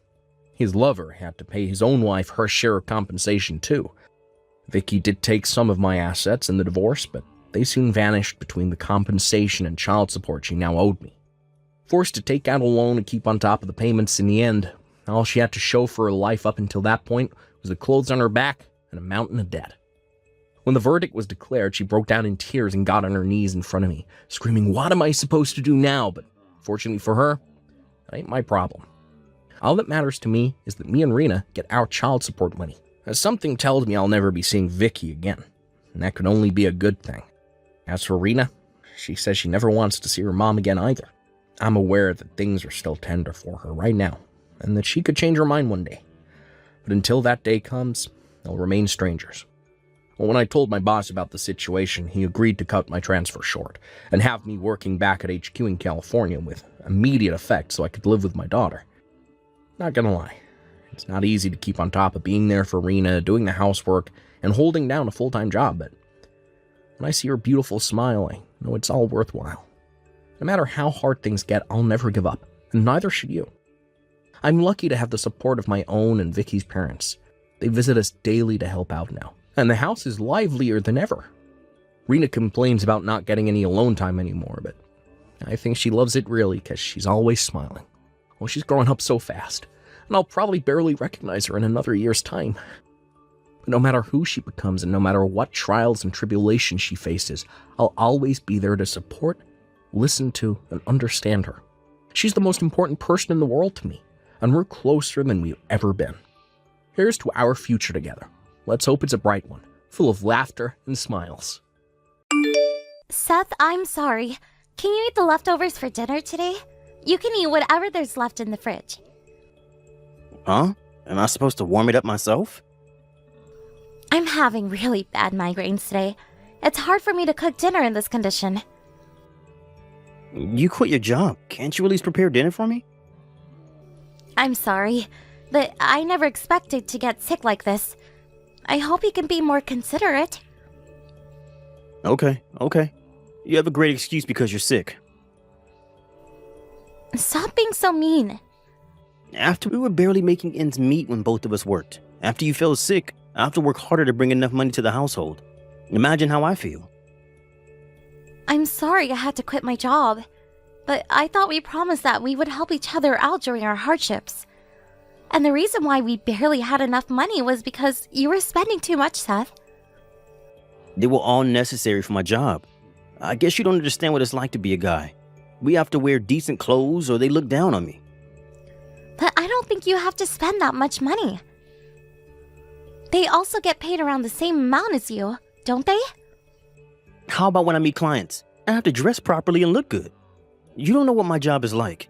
His lover had to pay his own wife her share of compensation too. Vicky did take some of my assets in the divorce, but they soon vanished between the compensation and child support she now owed me. Forced to take out a loan and keep on top of the payments in the end, all she had to show for her life up until that point was the clothes on her back and a mountain of debt. When the verdict was declared, she broke down in tears and got on her knees in front of me, screaming, "What am I supposed to do now?" But fortunately for her, that ain't my problem. All that matters to me is that me and Rena get our child support money, as something tells me I'll never be seeing Vicky again, and that could only be a good thing. As for Rena, she says she never wants to see her mom again either. I'm aware that things are still tender for her right now, and that she could change her mind one day. But until that day comes, they'll remain strangers. Well, when I told my boss about the situation, he agreed to cut my transfer short, and have me working back at HQ in California with immediate effect so I could live with my daughter. Not gonna lie, it's not easy to keep on top of being there for Rena, doing the housework, and holding down a full-time job, but when I see her beautiful smile, I know it's all worthwhile. No matter how hard things get, I'll never give up, and neither should you. I'm lucky to have the support of my own and Vicky's parents. They visit us daily to help out now, and the house is livelier than ever. Rena complains about not getting any alone time anymore, but I think she loves it really because she's always smiling. Well, she's growing up so fast, and I'll probably barely recognize her in another year's time. But no matter who she becomes and no matter what trials and tribulations she faces, I'll always be there to support, listen to, and understand her. She's the most important person in the world to me, and we're closer than we've ever been. Here's to our future together. Let's hope it's a bright one, full of laughter and smiles. Seth, I'm sorry. Can you eat the leftovers for dinner today? You can eat whatever there's left in the fridge. Huh? Am I supposed to warm it up myself? I'm having really bad migraines today. It's hard for me to cook dinner in this condition. You quit your job. Can't you at least prepare dinner for me? I'm sorry, but I never expected to get sick like this. I hope you can be more considerate. Okay. You have a great excuse because you're sick. Stop being so mean. After we were barely making ends meet when both of us worked. After you fell sick, I have to work harder to bring enough money to the household. Imagine how I feel. I'm sorry I had to quit my job, but I thought we promised that we would help each other out during our hardships. And the reason why we barely had enough money was because you were spending too much, Seth. They were all necessary for my job. I guess you don't understand what it's like to be a guy. We have to wear decent clothes or they look down on me. But I don't think you have to spend that much money. They also get paid around the same amount as you, don't they? How about when I meet clients? I have to dress properly and look good. You don't know what my job is like.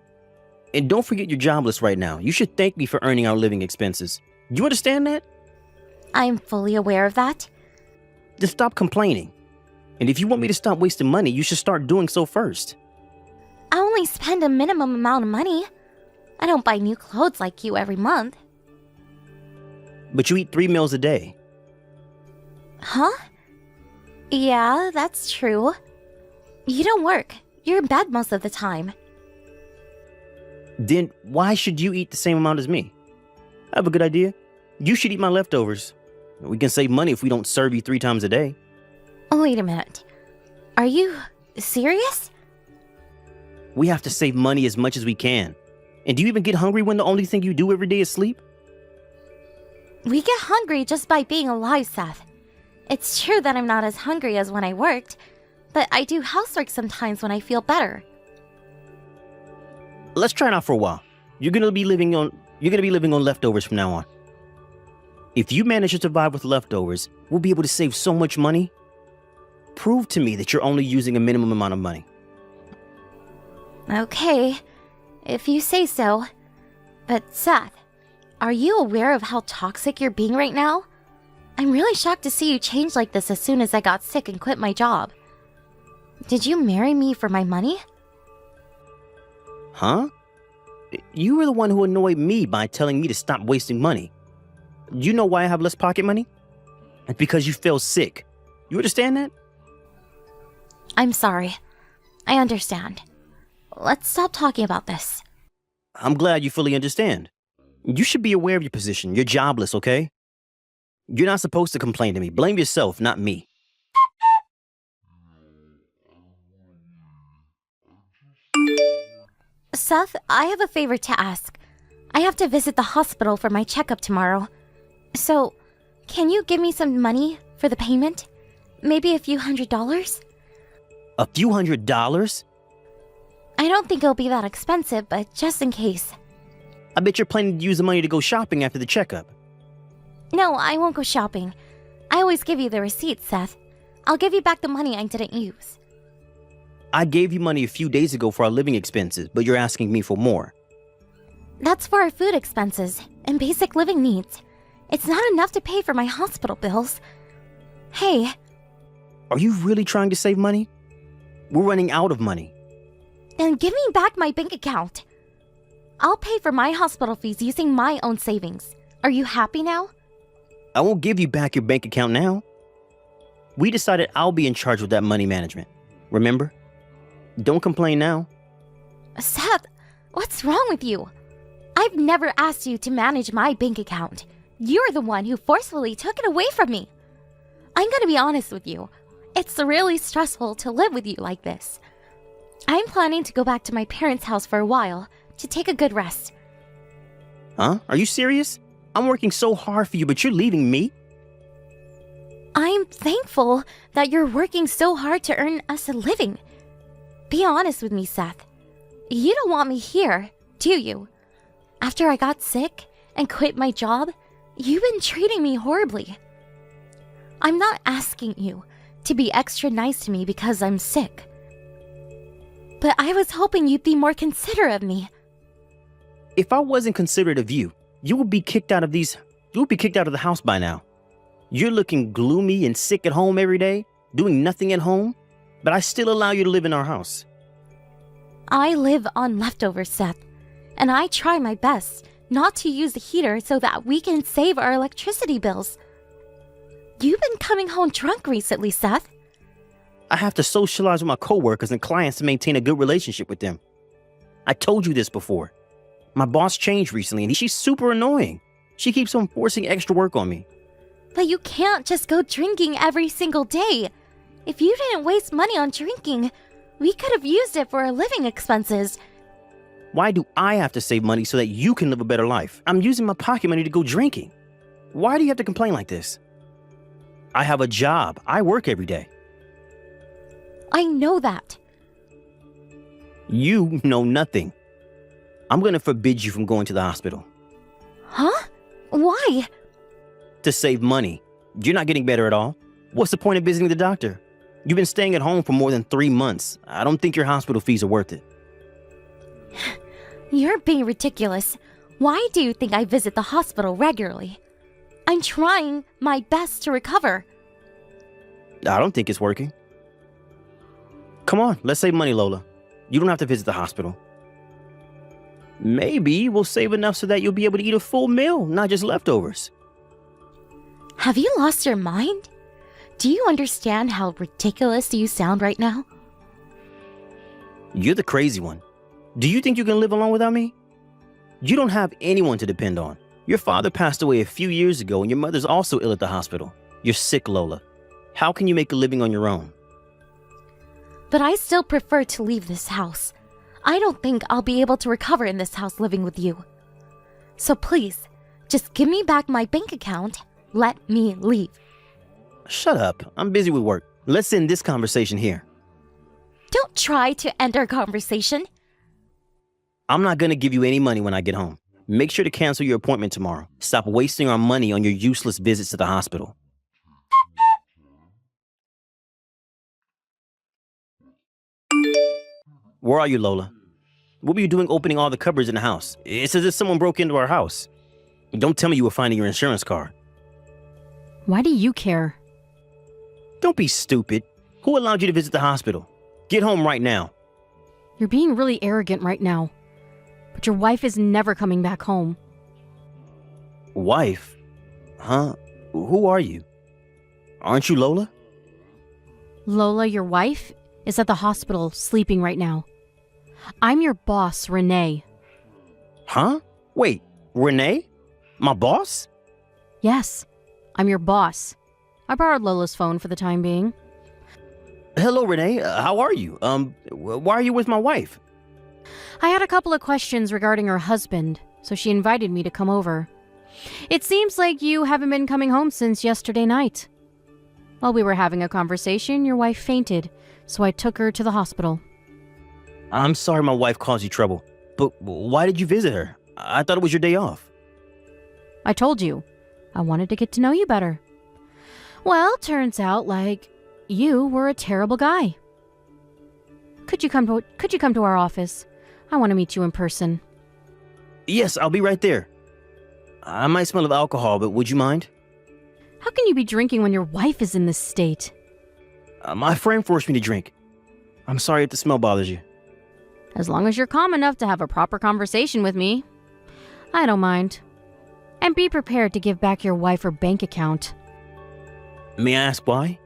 And don't forget you're jobless right now. You should thank me for earning our living expenses. You understand that? I'm fully aware of that. Just stop complaining. And if you want me to stop wasting money, you should start doing so first. I only spend a minimum amount of money. I don't buy new clothes like you every month. But you eat 3 meals a day. Huh? Yeah, that's true. You don't work. You're in bed most of the time. Then why should you eat the same amount as me? I have a good idea. You should eat my leftovers. We can save money if we don't serve you 3 times a day. Wait a minute. Are you serious? We have to save money as much as we can. And do you even get hungry when the only thing you do every day is sleep? We get hungry just by being alive, Seth. It's true that I'm not as hungry as when I worked, but I do housework sometimes when I feel better. Let's try it out for a while. You're gonna be living on leftovers from now on. If you manage to survive with leftovers, we'll be able to save so much money. Prove to me that you're only using a minimum amount of money. Okay, if you say so. But Seth, are you aware of how toxic you're being right now? I'm really shocked to see you change like this as soon as I got sick and quit my job. Did you marry me for my money? Huh? You were the one who annoyed me by telling me to stop wasting money. You know why I have less pocket money? It's because you fell sick. You understand that? I'm sorry. I understand. Let's stop talking about this. I'm glad you fully understand. You should be aware of your position. You're jobless, okay? You're not supposed to complain to me. Blame yourself, not me. Seth, I have a favor to ask. I have to visit the hospital for my checkup tomorrow. So, can you give me some money for the payment? Maybe a few $100s? A few $100s? I don't think it'll be that expensive, but just in case. I bet you're planning to use the money to go shopping after the checkup. No, I won't go shopping. I always give you the receipt, Seth. I'll give you back the money I didn't use. I gave you money a few days ago for our living expenses, but you're asking me for more. That's for our food expenses and basic living needs. It's not enough to pay for my hospital bills. Hey. Are you really trying to save money? We're running out of money. Then give me back my bank account. I'll pay for my hospital fees using my own savings. Are you happy now? I won't give you back your bank account now. We decided I'll be in charge of that money management. Remember? Don't complain now. Seth, what's wrong with you? I've never asked you to manage my bank account. You're the one who forcefully took it away from me. I'm gonna be honest with you. It's really stressful to live with you like this. I'm planning to go back to my parents' house for a while to take a good rest. Huh? Are you serious? I'm working so hard for you, but you're leaving me? I'm thankful that you're working so hard to earn us a living. Be honest with me, Seth. You don't want me here, do you? After I got sick and quit my job, you've been treating me horribly. I'm not asking you to be extra nice to me because I'm sick. But I was hoping you'd be more considerate of me. If I wasn't considerate of you, you would be kicked out of the house by now. You're looking gloomy and sick at home every day, doing nothing at home, but I still allow you to live in our house. I live on leftovers, Seth, and I try my best not to use the heater so that we can save our electricity bills. You've been coming home drunk recently, Seth. I have to socialize with my coworkers and clients to maintain a good relationship with them. I told you this before. My boss changed recently and she's super annoying. She keeps on forcing extra work on me. But you can't just go drinking every single day. If you didn't waste money on drinking, we could have used it for our living expenses. Why do I have to save money so that you can live a better life? I'm using my pocket money to go drinking. Why do you have to complain like this? I have a job. I work every day. I know that. You know nothing. I'm going to forbid you from going to the hospital. Huh? Why? To save money. You're not getting better at all. What's the point of visiting the doctor? You've been staying at home for more than 3 months. I don't think your hospital fees are worth it. You're being ridiculous. Why do you think I visit the hospital regularly? I'm trying my best to recover. I don't think it's working. Come on, let's save money, Lola. You don't have to visit the hospital. Maybe we'll save enough so that you'll be able to eat a full meal, not just leftovers. Have you lost your mind? Do you understand how ridiculous you sound right now? You're the crazy one. Do you think you can live alone without me? You don't have anyone to depend on. Your father passed away a few years ago and your mother's also ill at the hospital. You're sick, Lola. How can you make a living on your own? But I still prefer to leave this house. I don't think I'll be able to recover in this house living with you. So please, just give me back my bank account. Let me leave. Shut up. I'm busy with work. Let's end this conversation here. Don't try to end our conversation. I'm not going to give you any money when I get home. Make sure to cancel your appointment tomorrow. Stop wasting our money on your useless visits to the hospital. Where are you, Lola? What were you doing opening all the cupboards in the house? It's as if someone broke into our house. Don't tell me you were finding your insurance card. Why do you care? Don't be stupid. Who allowed you to visit the hospital? Get home right now. You're being really arrogant right now. But your wife is never coming back home. Wife? Huh? Who are you? Aren't you Lola? Lola, your wife, is at the hospital sleeping right now. I'm your boss, Renee. Huh? Wait, Renee? My boss? Yes, I'm your boss. I borrowed Lola's phone for the time being. Hello, Renee. How are you? Why are you with my wife? I had a couple of questions regarding her husband, so she invited me to come over. It seems like you haven't been coming home since yesterday night. While we were having a conversation, your wife fainted, so I took her to the hospital. I'm sorry my wife caused you trouble, but why did you visit her? I thought it was your day off. I told you, I wanted to get to know you better. Well, turns out, you were a terrible guy. Could you come to our office? I want to meet you in person. Yes, I'll be right there. I might smell of alcohol, but would you mind? How can you be drinking when your wife is in this state? My friend forced me to drink. I'm sorry if the smell bothers you. As long as you're calm enough to have a proper conversation with me, I don't mind. And be prepared to give back your wife her bank account. May I ask why?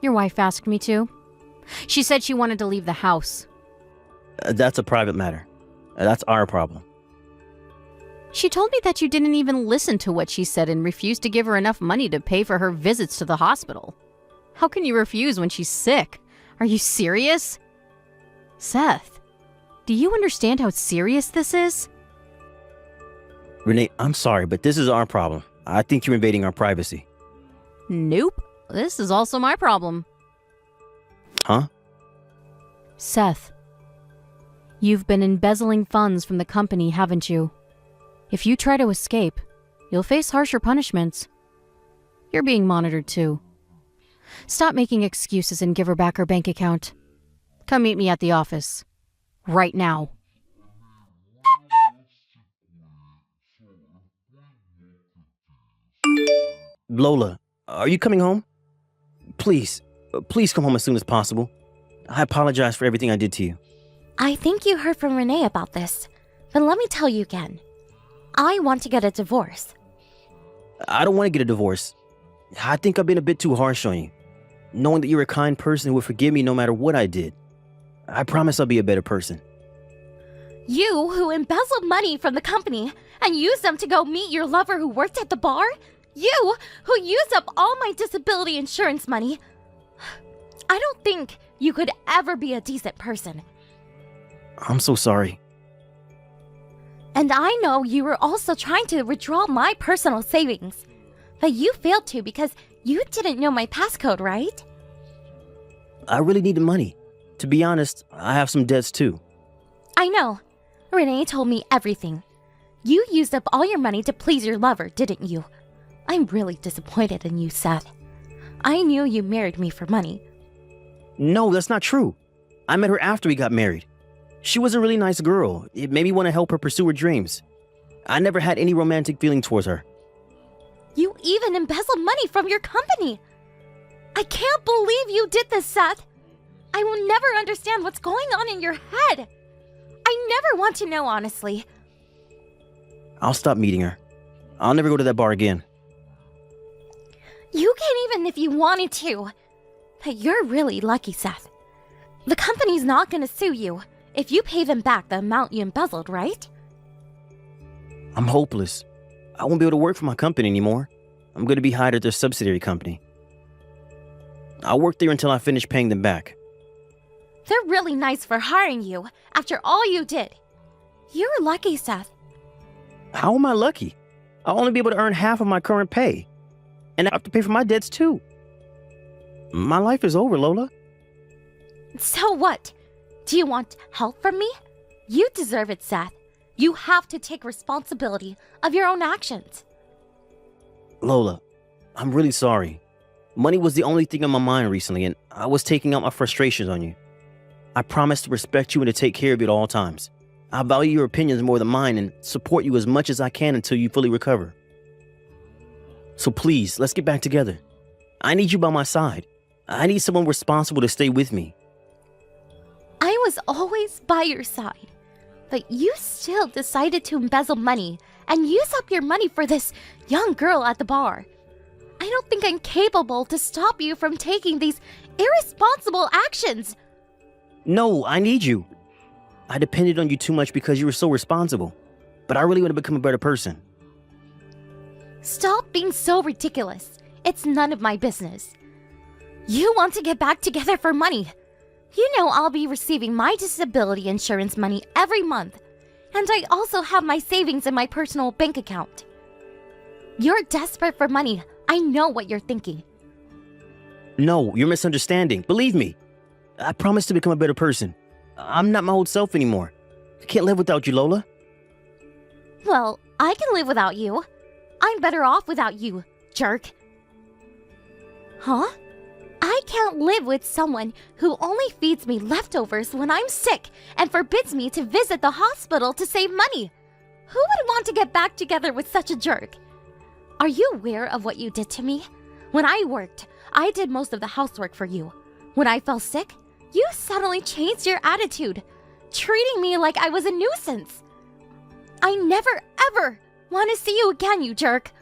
Your wife asked me to. She said she wanted to leave the house. That's a private matter. That's our problem. She told me that you didn't even listen to what she said and refused to give her enough money to pay for her visits to the hospital. How can you refuse when she's sick? Are you serious? Seth, do you understand how serious this is? Renee, I'm sorry, but this is our problem. I think you're invading our privacy. Nope. this is also my problem. Huh? Seth, you've been embezzling funds from the company, haven't you? If you try to escape, you'll face harsher punishments. You're being monitored too. Stop making excuses and give her back her bank account. Come meet me at the office. Right now. Lola, are you coming home? Please come home as soon as possible. I apologize for everything I did to you. I think you heard from Renee about this, but let me tell you again. I want to get a divorce. I don't want to get a divorce. I think I've been a bit too harsh on you. Knowing that you're a kind person who would forgive me no matter what I did. I promise I'll be a better person. You who embezzled money from the company and used them to go meet your lover who worked at the bar? You who used up all my disability insurance money? I don't think you could ever be a decent person. I'm so sorry. And I know you were also trying to withdraw my personal savings. But you failed to because you didn't know my passcode, right? I really needed money. To be honest, I have some debts too. I know. Renee told me everything. You used up all your money to please your lover, didn't you? I'm really disappointed in you, Seth. I knew you married me for money. No, that's not true. I met her after we got married. She was a really nice girl. It made me want to help her pursue her dreams. I never had any romantic feeling towards her. You even embezzled money from your company. I can't believe you did this, Seth. I will never understand what's going on in your head. I never want to know, honestly. I'll stop meeting her. I'll never go to that bar again. You can even if you wanted to. But you're really lucky, Seth. The company's not going to sue you if you pay them back the amount you embezzled, right? I'm hopeless. I won't be able to work for my company anymore. I'm going to be hired at their subsidiary company. I'll work there until I finish paying them back. They're really nice for hiring you after all you did. You're lucky, Seth. How am I lucky? I'll only be able to earn half of my current pay. And I have to pay for my debts too. My life is over, Lola. So what? Do you want help from me? You deserve it, Seth. You have to take responsibility of your own actions. Lola, I'm really sorry. Money was the only thing on my mind recently, and I was taking out my frustrations on you. I promise to respect you and to take care of you at all times. I value your opinions more than mine and support you as much as I can until you fully recover. So please, let's get back together. I need you by my side. I need someone responsible to stay with me. I was always by your side, but you still decided to embezzle money and use up your money for this young girl at the bar. I don't think I'm capable to stop you from taking these irresponsible actions. No, I need you. I depended on you too much because you were so responsible, but I really want to become a better person. Stop being so ridiculous. It's none of my business. You want to get back together for money. You know I'll be receiving my disability insurance money every month, and I also have my savings in my personal bank account. You're desperate for money. I know what you're thinking. No, you're misunderstanding. Believe me. I promise to become a better person. I'm not my old self anymore. I can't live without you, Lola. Well, I can live without you. I'm better off without you, jerk. Huh? I can't live with someone who only feeds me leftovers when I'm sick and forbids me to visit the hospital to save money. Who would want to get back together with such a jerk? Are you aware of what you did to me? When I worked, I did most of the housework for you. When I fell sick, you suddenly changed your attitude, treating me like I was a nuisance. I never, ever want to see you again, you jerk.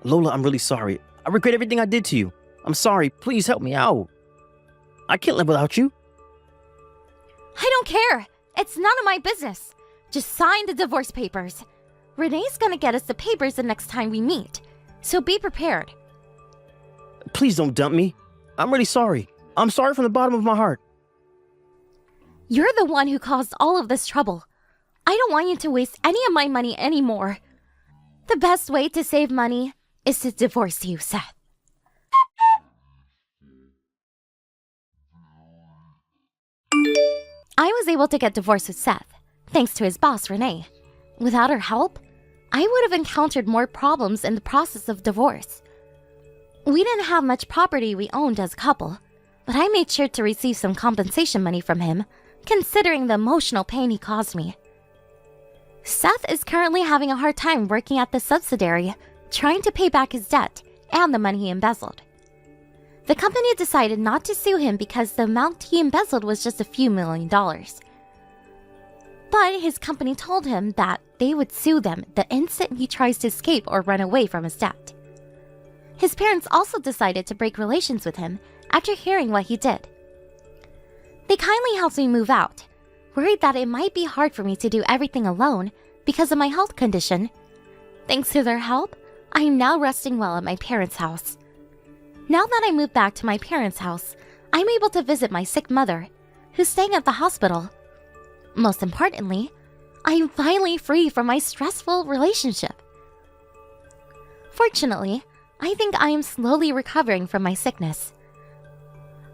Lola, I'm really sorry. I regret everything I did to you. I'm sorry. Please help me out. I can't live without you. I don't care. It's none of my business. Just sign the divorce papers. Renee's gonna get us the papers the next time we meet, so be prepared. Please don't dump me. I'm really sorry. I'm sorry from the bottom of my heart. You're the one who caused all of this trouble. I don't want you to waste any of my money anymore. The best way to save money is to divorce you, Seth. I was able to get divorced with Seth, thanks to his boss, Renee. Without her help, I would have encountered more problems in the process of divorce. We didn't have much property we owned as a couple, but I made sure to receive some compensation money from him, considering the emotional pain he caused me. Seth is currently having a hard time working at the subsidiary, trying to pay back his debt and the money he embezzled. The company decided not to sue him because the amount he embezzled was just a few $1,000,000. But his company told him that they would sue them the instant he tries to escape or run away from his debt. His parents also decided to break relations with him after hearing what he did. They kindly helped me move out, worried that it might be hard for me to do everything alone because of my health condition. Thanks to their help, I am now resting well at my parents' house. Now that I moved back to my parents' house, I'm able to visit my sick mother, who's staying at the hospital. Most importantly, I am finally free from my stressful relationship. Fortunately, I think I am slowly recovering from my sickness.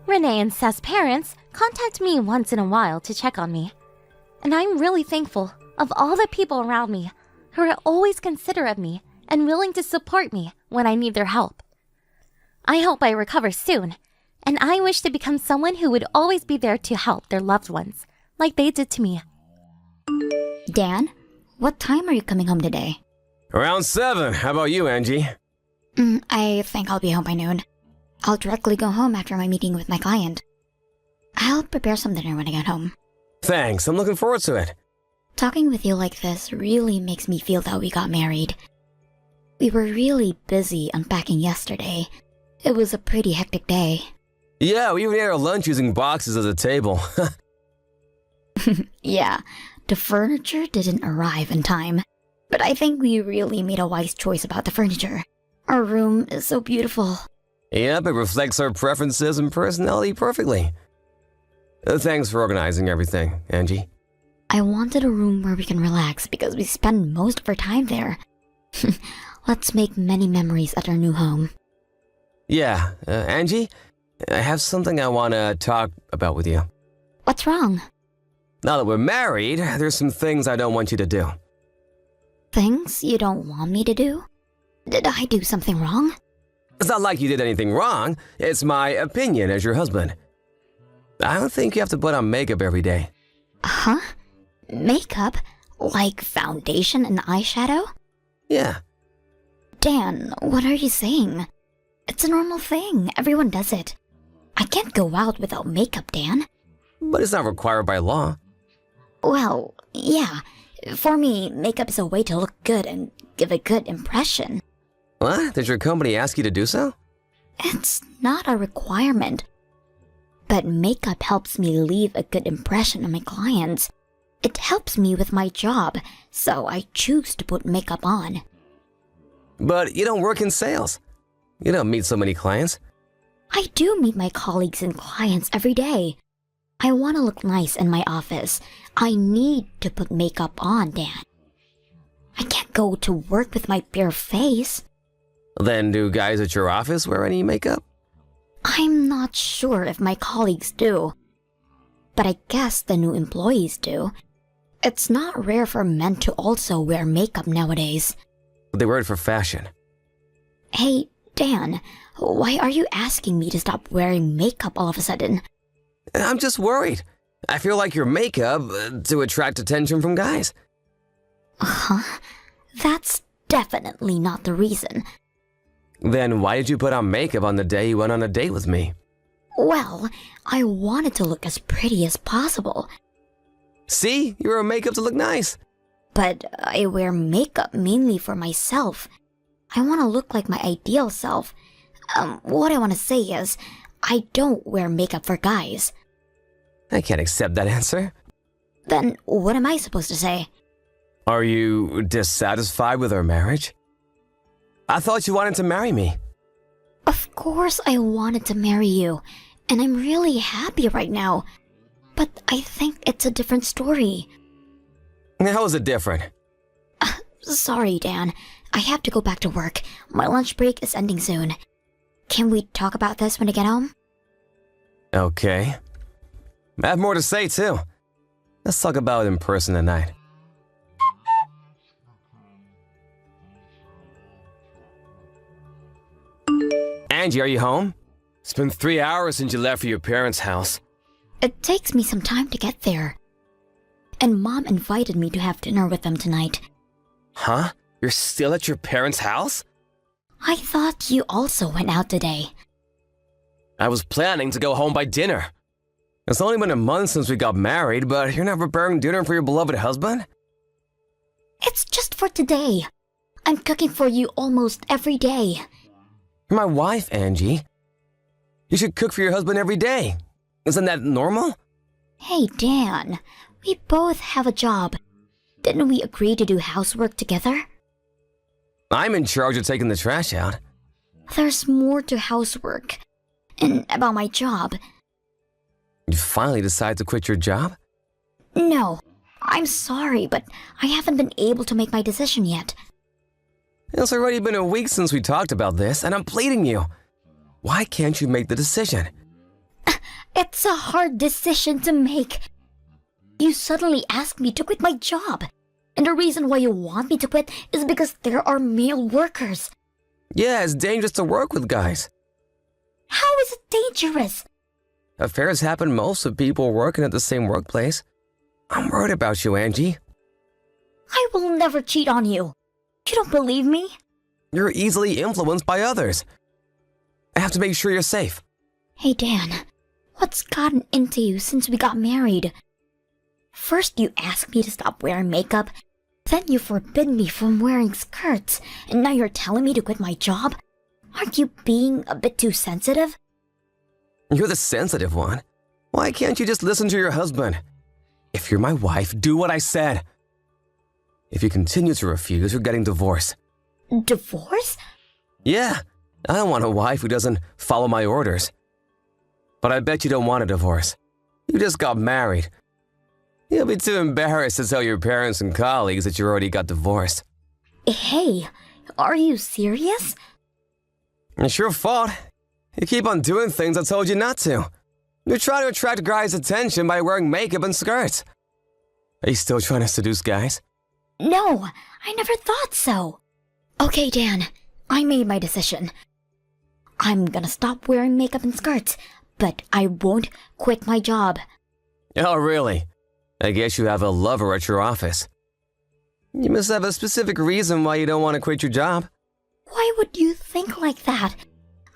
Renee and Seth's parents contact me once in a while to check on me, and I'm really thankful of all the people around me who are always considerate of me and willing to support me when I need their help. I hope I recover soon, and I wish to become someone who would always be there to help their loved ones, like they did to me. Dan, what time are you coming home today? Around 7. How about you, Angie? I think I'll be home by noon. I'll directly go home after my meeting with my client. I'll prepare some dinner when I get home. Thanks, I'm looking forward to it. Talking with you like this really makes me feel that we got married. We were really busy unpacking yesterday. It was a pretty hectic day. Yeah, we even ate our lunch using boxes as a table. Yeah, the furniture didn't arrive in time. But I think we really made a wise choice about the furniture. Our room is so beautiful. Yep, it reflects our preferences and personality perfectly. Thanks for organizing everything, Angie. I wanted a room where we can relax because we spend most of our time there. Let's make many memories at our new home. Yeah, Angie, I have something I want to talk about with you. What's wrong? Now that we're married, there's some things I don't want you to do. Things you don't want me to do? Did I do something wrong? It's not like you did anything wrong. It's my opinion as your husband. I don't think you have to put on makeup every day. Huh? Makeup? Like foundation and eyeshadow? Yeah. Dan, what are you saying? It's a normal thing. Everyone does it. I can't go out without makeup, Dan. But it's not required by law. Well, yeah. For me, makeup is a way to look good and give a good impression. What? Did your company ask you to do so? It's not a requirement. But makeup helps me leave a good impression on my clients. It helps me with my job, so I choose to put makeup on. But you don't work in sales. You don't meet so many clients. I do meet my colleagues and clients every day. I want to look nice in my office. I need to put makeup on, Dan. I can't go to work with my bare face. Then do guys at your office wear any makeup? I'm not sure if my colleagues do. But I guess the new employees do. It's not rare for men to also wear makeup nowadays. They wear it for fashion. Hey, Dan, why are you asking me to stop wearing makeup all of a sudden? I'm just worried. I feel like your makeup to attract attention from guys. Huh? That's definitely not the reason. Then why did you put on makeup on the day you went on a date with me? Well, I wanted to look as pretty as possible. See? You wear makeup to look nice. But I wear makeup mainly for myself. I want to look like my ideal self. What I want to say is, I don't wear makeup for guys. I can't accept that answer. Then what am I supposed to say? Are you dissatisfied with our marriage? I thought you wanted to marry me. Of course I wanted to marry you, and I'm really happy right now. But I think it's a different story. How is it different? Sorry, Dan. I have to go back to work. My lunch break is ending soon. Can we talk about this when I get home? Okay. I have more to say, too. Let's talk about it in person tonight. Angie, are you home? It's been 3 hours since you left for your parents' house. It takes me some time to get there. And Mom invited me to have dinner with them tonight. Huh? You're still at your parents' house? I thought you also went out today. I was planning to go home by dinner. It's only been a month since we got married, but you're not preparing dinner for your beloved husband? It's just for today. I'm cooking for you almost every day. You're my wife, Angie. You should cook for your husband every day. Isn't that normal? Hey, Dan. We both have a job. Didn't we agree to do housework together? I'm in charge of taking the trash out. There's more to housework. And about my job. You finally decide to quit your job? No. I'm sorry, but I haven't been able to make my decision yet. It's already been a week since we talked about this, and I'm pleading you. Why can't you make the decision? It's a hard decision to make. You suddenly asked me to quit my job. And the reason why you want me to quit is because there are male workers. Yeah, it's dangerous to work with guys. How is it dangerous? Affairs happen most with people working at the same workplace. I'm worried about you, Angie. I will never cheat on you. You don't believe me? You're easily influenced by others. I have to make sure you're safe. Hey, Dan. What's gotten into you since we got married? First you asked me to stop wearing makeup, then you forbid me from wearing skirts, and now you're telling me to quit my job? Aren't you being a bit too sensitive? You're the sensitive one. Why can't you just listen to your husband? If you're my wife, do what I said. If you continue to refuse, you're getting divorced. Divorce? Yeah, I don't want a wife who doesn't follow my orders. But I bet you don't want a divorce. You just got married. You'll be too embarrassed to tell your parents and colleagues that you already got divorced. Hey, are you serious? It's your fault. You keep on doing things I told you not to. You're trying to attract guys' attention by wearing makeup and skirts. Are you still trying to seduce guys? No, I never thought so. Okay, Dan, I made my decision. I'm gonna stop wearing makeup and skirts, but I won't quit my job. Oh, really? I guess you have a lover at your office. You must have a specific reason why you don't want to quit your job. Why would you think like that?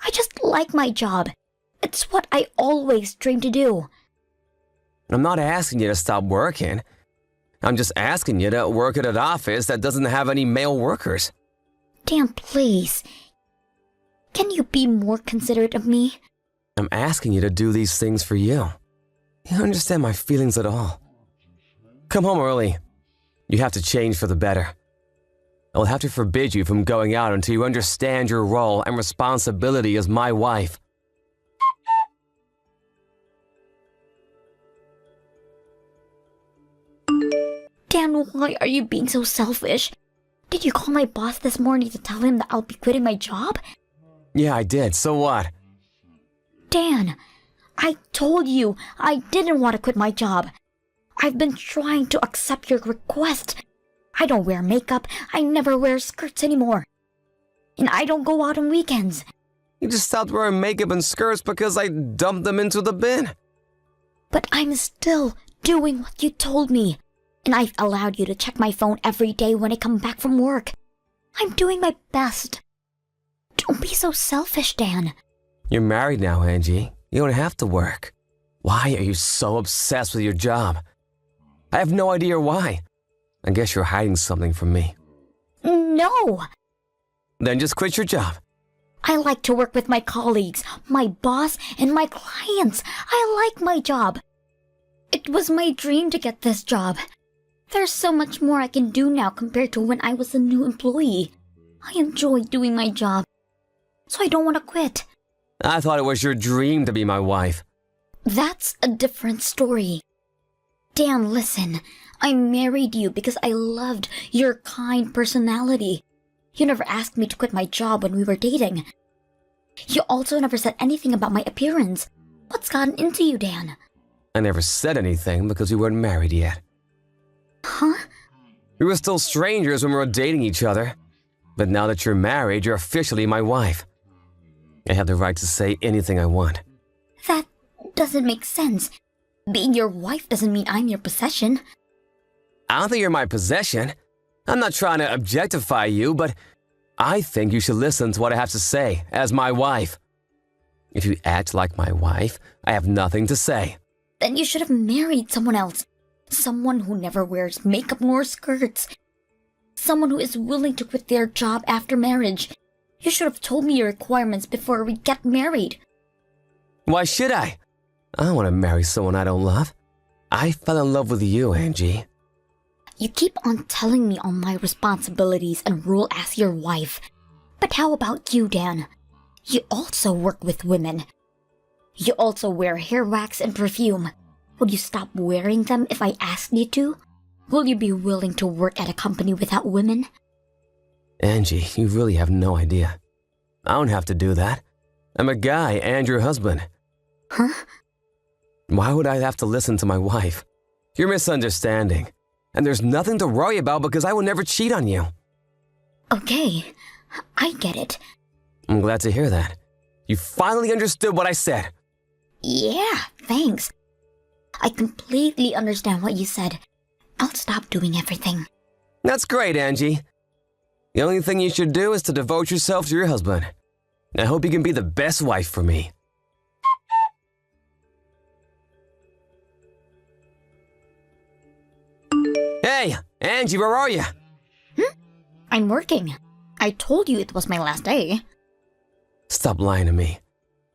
I just like my job. It's what I always dreamed to do. I'm not asking you to stop working. I'm just asking you to work at an office that doesn't have any male workers. Dan, please. Can you be more considerate of me? I'm asking you to do these things for you. You don't understand my feelings at all. Come home early. You have to change for the better. I will have to forbid you from going out until you understand your role and responsibility as my wife. Dan, why are you being so selfish? Did you call my boss this morning to tell him that I'll be quitting my job? Yeah, I did. So what? Dan, I told you I didn't want to quit my job. I've been trying to accept your request. I don't wear makeup. I never wear skirts anymore. And I don't go out on weekends. You just stopped wearing makeup and skirts because I dumped them into the bin. But I'm still doing what you told me. And I've allowed you to check my phone every day when I come back from work. I'm doing my best. Don't be so selfish, Dan. You're married now, Angie. You don't have to work. Why are you so obsessed with your job? I have no idea why. I guess you're hiding something from me. No. Then just quit your job. I like to work with my colleagues, my boss, and my clients. I like my job. It was my dream to get this job. There's so much more I can do now compared to when I was a new employee. I enjoy doing my job, so I don't want to quit. I thought it was your dream to be my wife. That's a different story. Dan, listen. I married you because I loved your kind personality. You never asked me to quit my job when we were dating. You also never said anything about my appearance. What's gotten into you, Dan? I never said anything because we weren't married yet. Huh? We were still strangers when we were dating each other. But now that you're married, you're officially my wife. I have the right to say anything I want. That doesn't make sense. Being your wife doesn't mean I'm your possession. I don't think you're my possession. I'm not trying to objectify you, but I think you should listen to what I have to say as my wife. If you act like my wife, I have nothing to say. Then you should have married someone else. Someone who never wears makeup nor skirts. Someone who is willing to quit their job after marriage. You should have told me your requirements before we get married. Why should I? I don't want to marry someone I don't love. I fell in love with you, Angie. You keep on telling me all my responsibilities and rule as your wife. But how about you, Dan? You also work with women. You also wear hair wax and perfume. Would you stop wearing them if I asked you to? Will you be willing to work at a company without women? Angie, you really have no idea. I don't have to do that. I'm a guy and your husband. Huh? Why would I have to listen to my wife? You're misunderstanding. And there's nothing to worry about because I will never cheat on you. Okay, I get it. I'm glad to hear that. You finally understood what I said. Yeah, thanks. I completely understand what you said. I'll stop doing everything. That's great, Angie. The only thing you should do is to devote yourself to your husband. I hope you can be the best wife for me. Hey, Angie, where are you? I'm working. I told you it was my last day. Stop lying to me.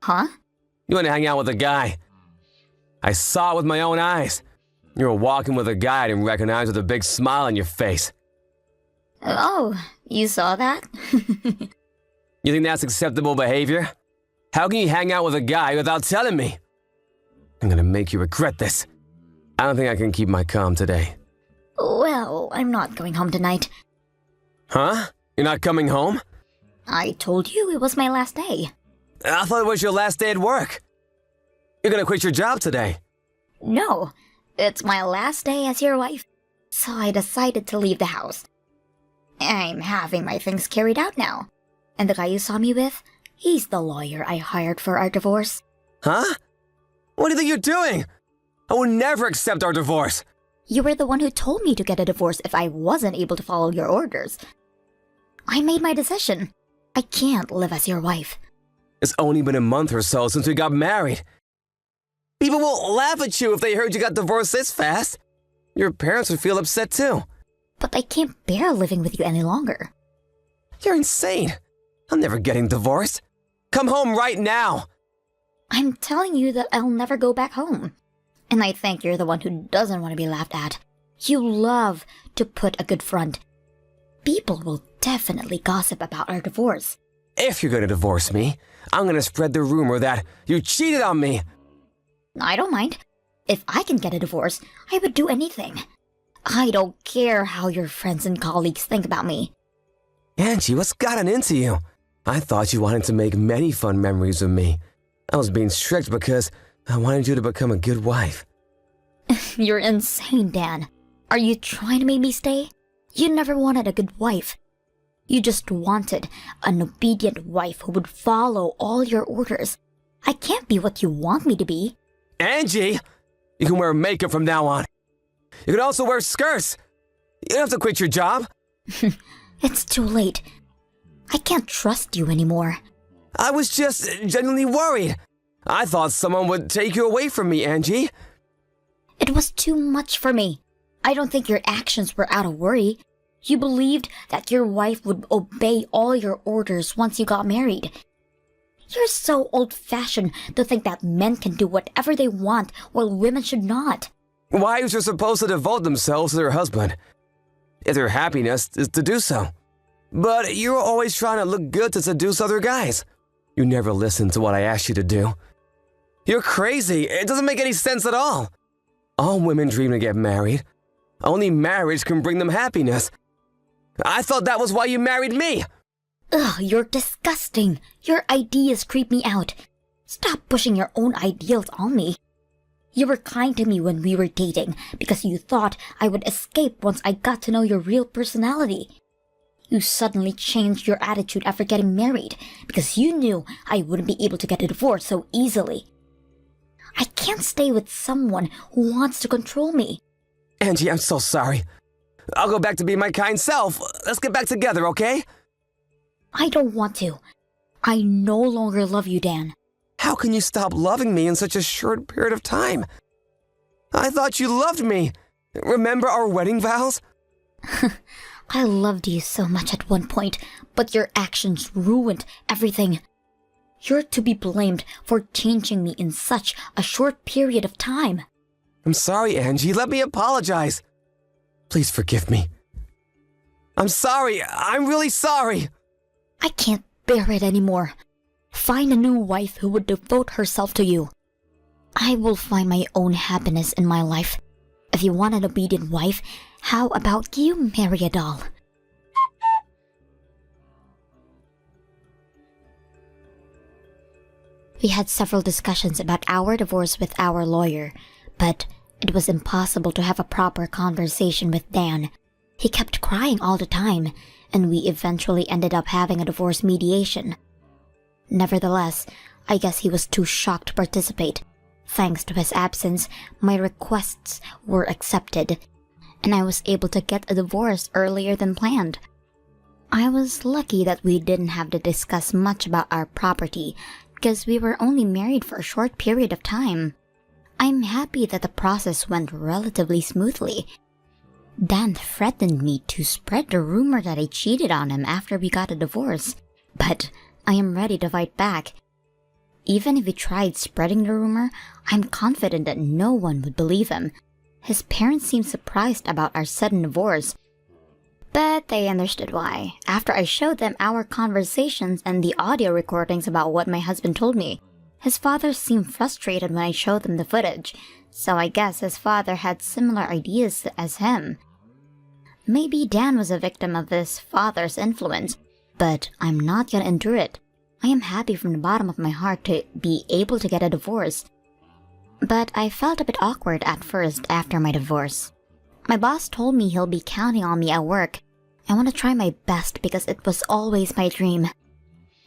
Huh? You want to hang out with a guy. I saw it with my own eyes. You were walking with a guy I didn't recognize with a big smile on your face. Oh, you saw that? You think that's acceptable behavior? How can you hang out with a guy without telling me? I'm gonna make you regret this. I don't think I can keep my calm today. Well, I'm not going home tonight. Huh? You're not coming home? I told you it was my last day. I thought it was your last day at work. You're gonna quit your job today. No, it's my last day as your wife. So I decided to leave the house. I'm having my things carried out now. And the guy you saw me with, he's the lawyer I hired for our divorce. Huh? What do you think you're doing? I will never accept our divorce. You were the one who told me to get a divorce if I wasn't able to follow your orders. I made my decision. I can't live as your wife. It's only been a month or so since we got married. People will laugh at you if they heard you got divorced this fast. Your parents would feel upset too. But I can't bear living with you any longer. You're insane. I'm never getting divorced. Come home right now. I'm telling you that I'll never go back home. And I think you're the one who doesn't want to be laughed at. You love to put a good front. People will definitely gossip about our divorce. If you're gonna divorce me, I'm gonna spread the rumor that you cheated on me. I don't mind. If I can get a divorce, I would do anything. I don't care how your friends and colleagues think about me. Angie, what's gotten into you? I thought you wanted to make many fun memories with me. I was being strict because I wanted you to become a good wife. You're insane, Dan. Are you trying to make me stay? You never wanted a good wife. You just wanted an obedient wife who would follow all your orders. I can't be what you want me to be. Angie! You can wear makeup from now on. You can also wear skirts. You don't have to quit your job. It's too late. I can't trust you anymore. I was just genuinely worried. I thought someone would take you away from me, Angie. It was too much for me. I don't think your actions were out of worry. You believed that your wife would obey all your orders once you got married. You're so old-fashioned to think that men can do whatever they want while women should not. Wives are supposed to devote themselves to their husband, if their happiness is to do so. But you're always trying to look good to seduce other guys. You never listen to what I asked you to do. You're crazy. It doesn't make any sense at all. All women dream to get married. Only marriage can bring them happiness. I thought that was why you married me. Ugh, you're disgusting. Your ideas creep me out. Stop pushing your own ideals on me. You were kind to me when we were dating because you thought I would escape once I got to know your real personality. You suddenly changed your attitude after getting married because you knew I wouldn't be able to get a divorce so easily. I can't stay with someone who wants to control me. Angie, I'm so sorry. I'll go back to being my kind self. Let's get back together, okay? I don't want to. I no longer love you, Dan. How can you stop loving me in such a short period of time? I thought you loved me. Remember our wedding vows? I loved you so much at one point, but your actions ruined everything. You're to be blamed for changing me in such a short period of time. I'm sorry, Angie. Let me apologize. Please forgive me. I'm sorry. I'm really sorry. I can't bear it anymore. Find a new wife who would devote herself to you. I will find my own happiness in my life. If you want an obedient wife, how about you marry a doll? We had several discussions about our divorce with our lawyer, but it was impossible to have a proper conversation with Dan. He kept crying all the time, and we eventually ended up having a divorce mediation. Nevertheless, I guess he was too shocked to participate. Thanks to his absence, my requests were accepted, and I was able to get a divorce earlier than planned. I was lucky that we didn't have to discuss much about our property, because we were only married for a short period of time. I'm happy that the process went relatively smoothly. Dan threatened me to spread the rumor that I cheated on him after we got a divorce, but I am ready to fight back. Even if he tried spreading the rumor, I'm confident that no one would believe him. His parents seemed surprised about our sudden divorce, but they understood why after I showed them our conversations and the audio recordings about what my husband told me. His father seemed frustrated when I showed them the footage, so I guess his father had similar ideas as him. Maybe Dan was a victim of his father's influence, but I'm not gonna endure it. I am happy from the bottom of my heart to be able to get a divorce. But I felt a bit awkward at first after my divorce. My boss told me he'll be counting on me at work. I want to try my best because it was always my dream.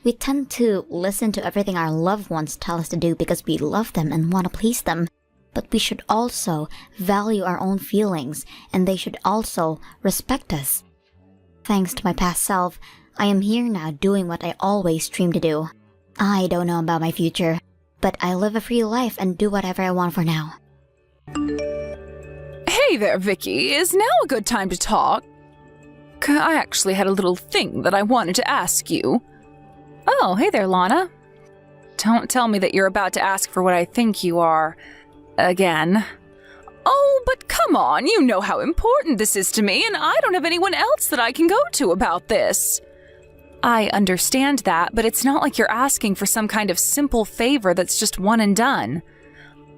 We tend to listen to everything our loved ones tell us to do because we love them and want to please them. But we should also value our own feelings, and they should also respect us. Thanks to my past self, I am here now doing what I always dreamed to do. I don't know about my future, but I live a free life and do whatever I want for now. Hey there, Vicky. Is now a good time to talk? I actually had a little thing that I wanted to ask you. Oh, hey there, Lana. Don't tell me that you're about to ask for what I think you are. Again. Oh, but come on, you know how important this is to me, and I don't have anyone else that I can go to about this. I understand that, but it's not like you're asking for some kind of simple favor that's just one and done.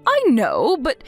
I know, but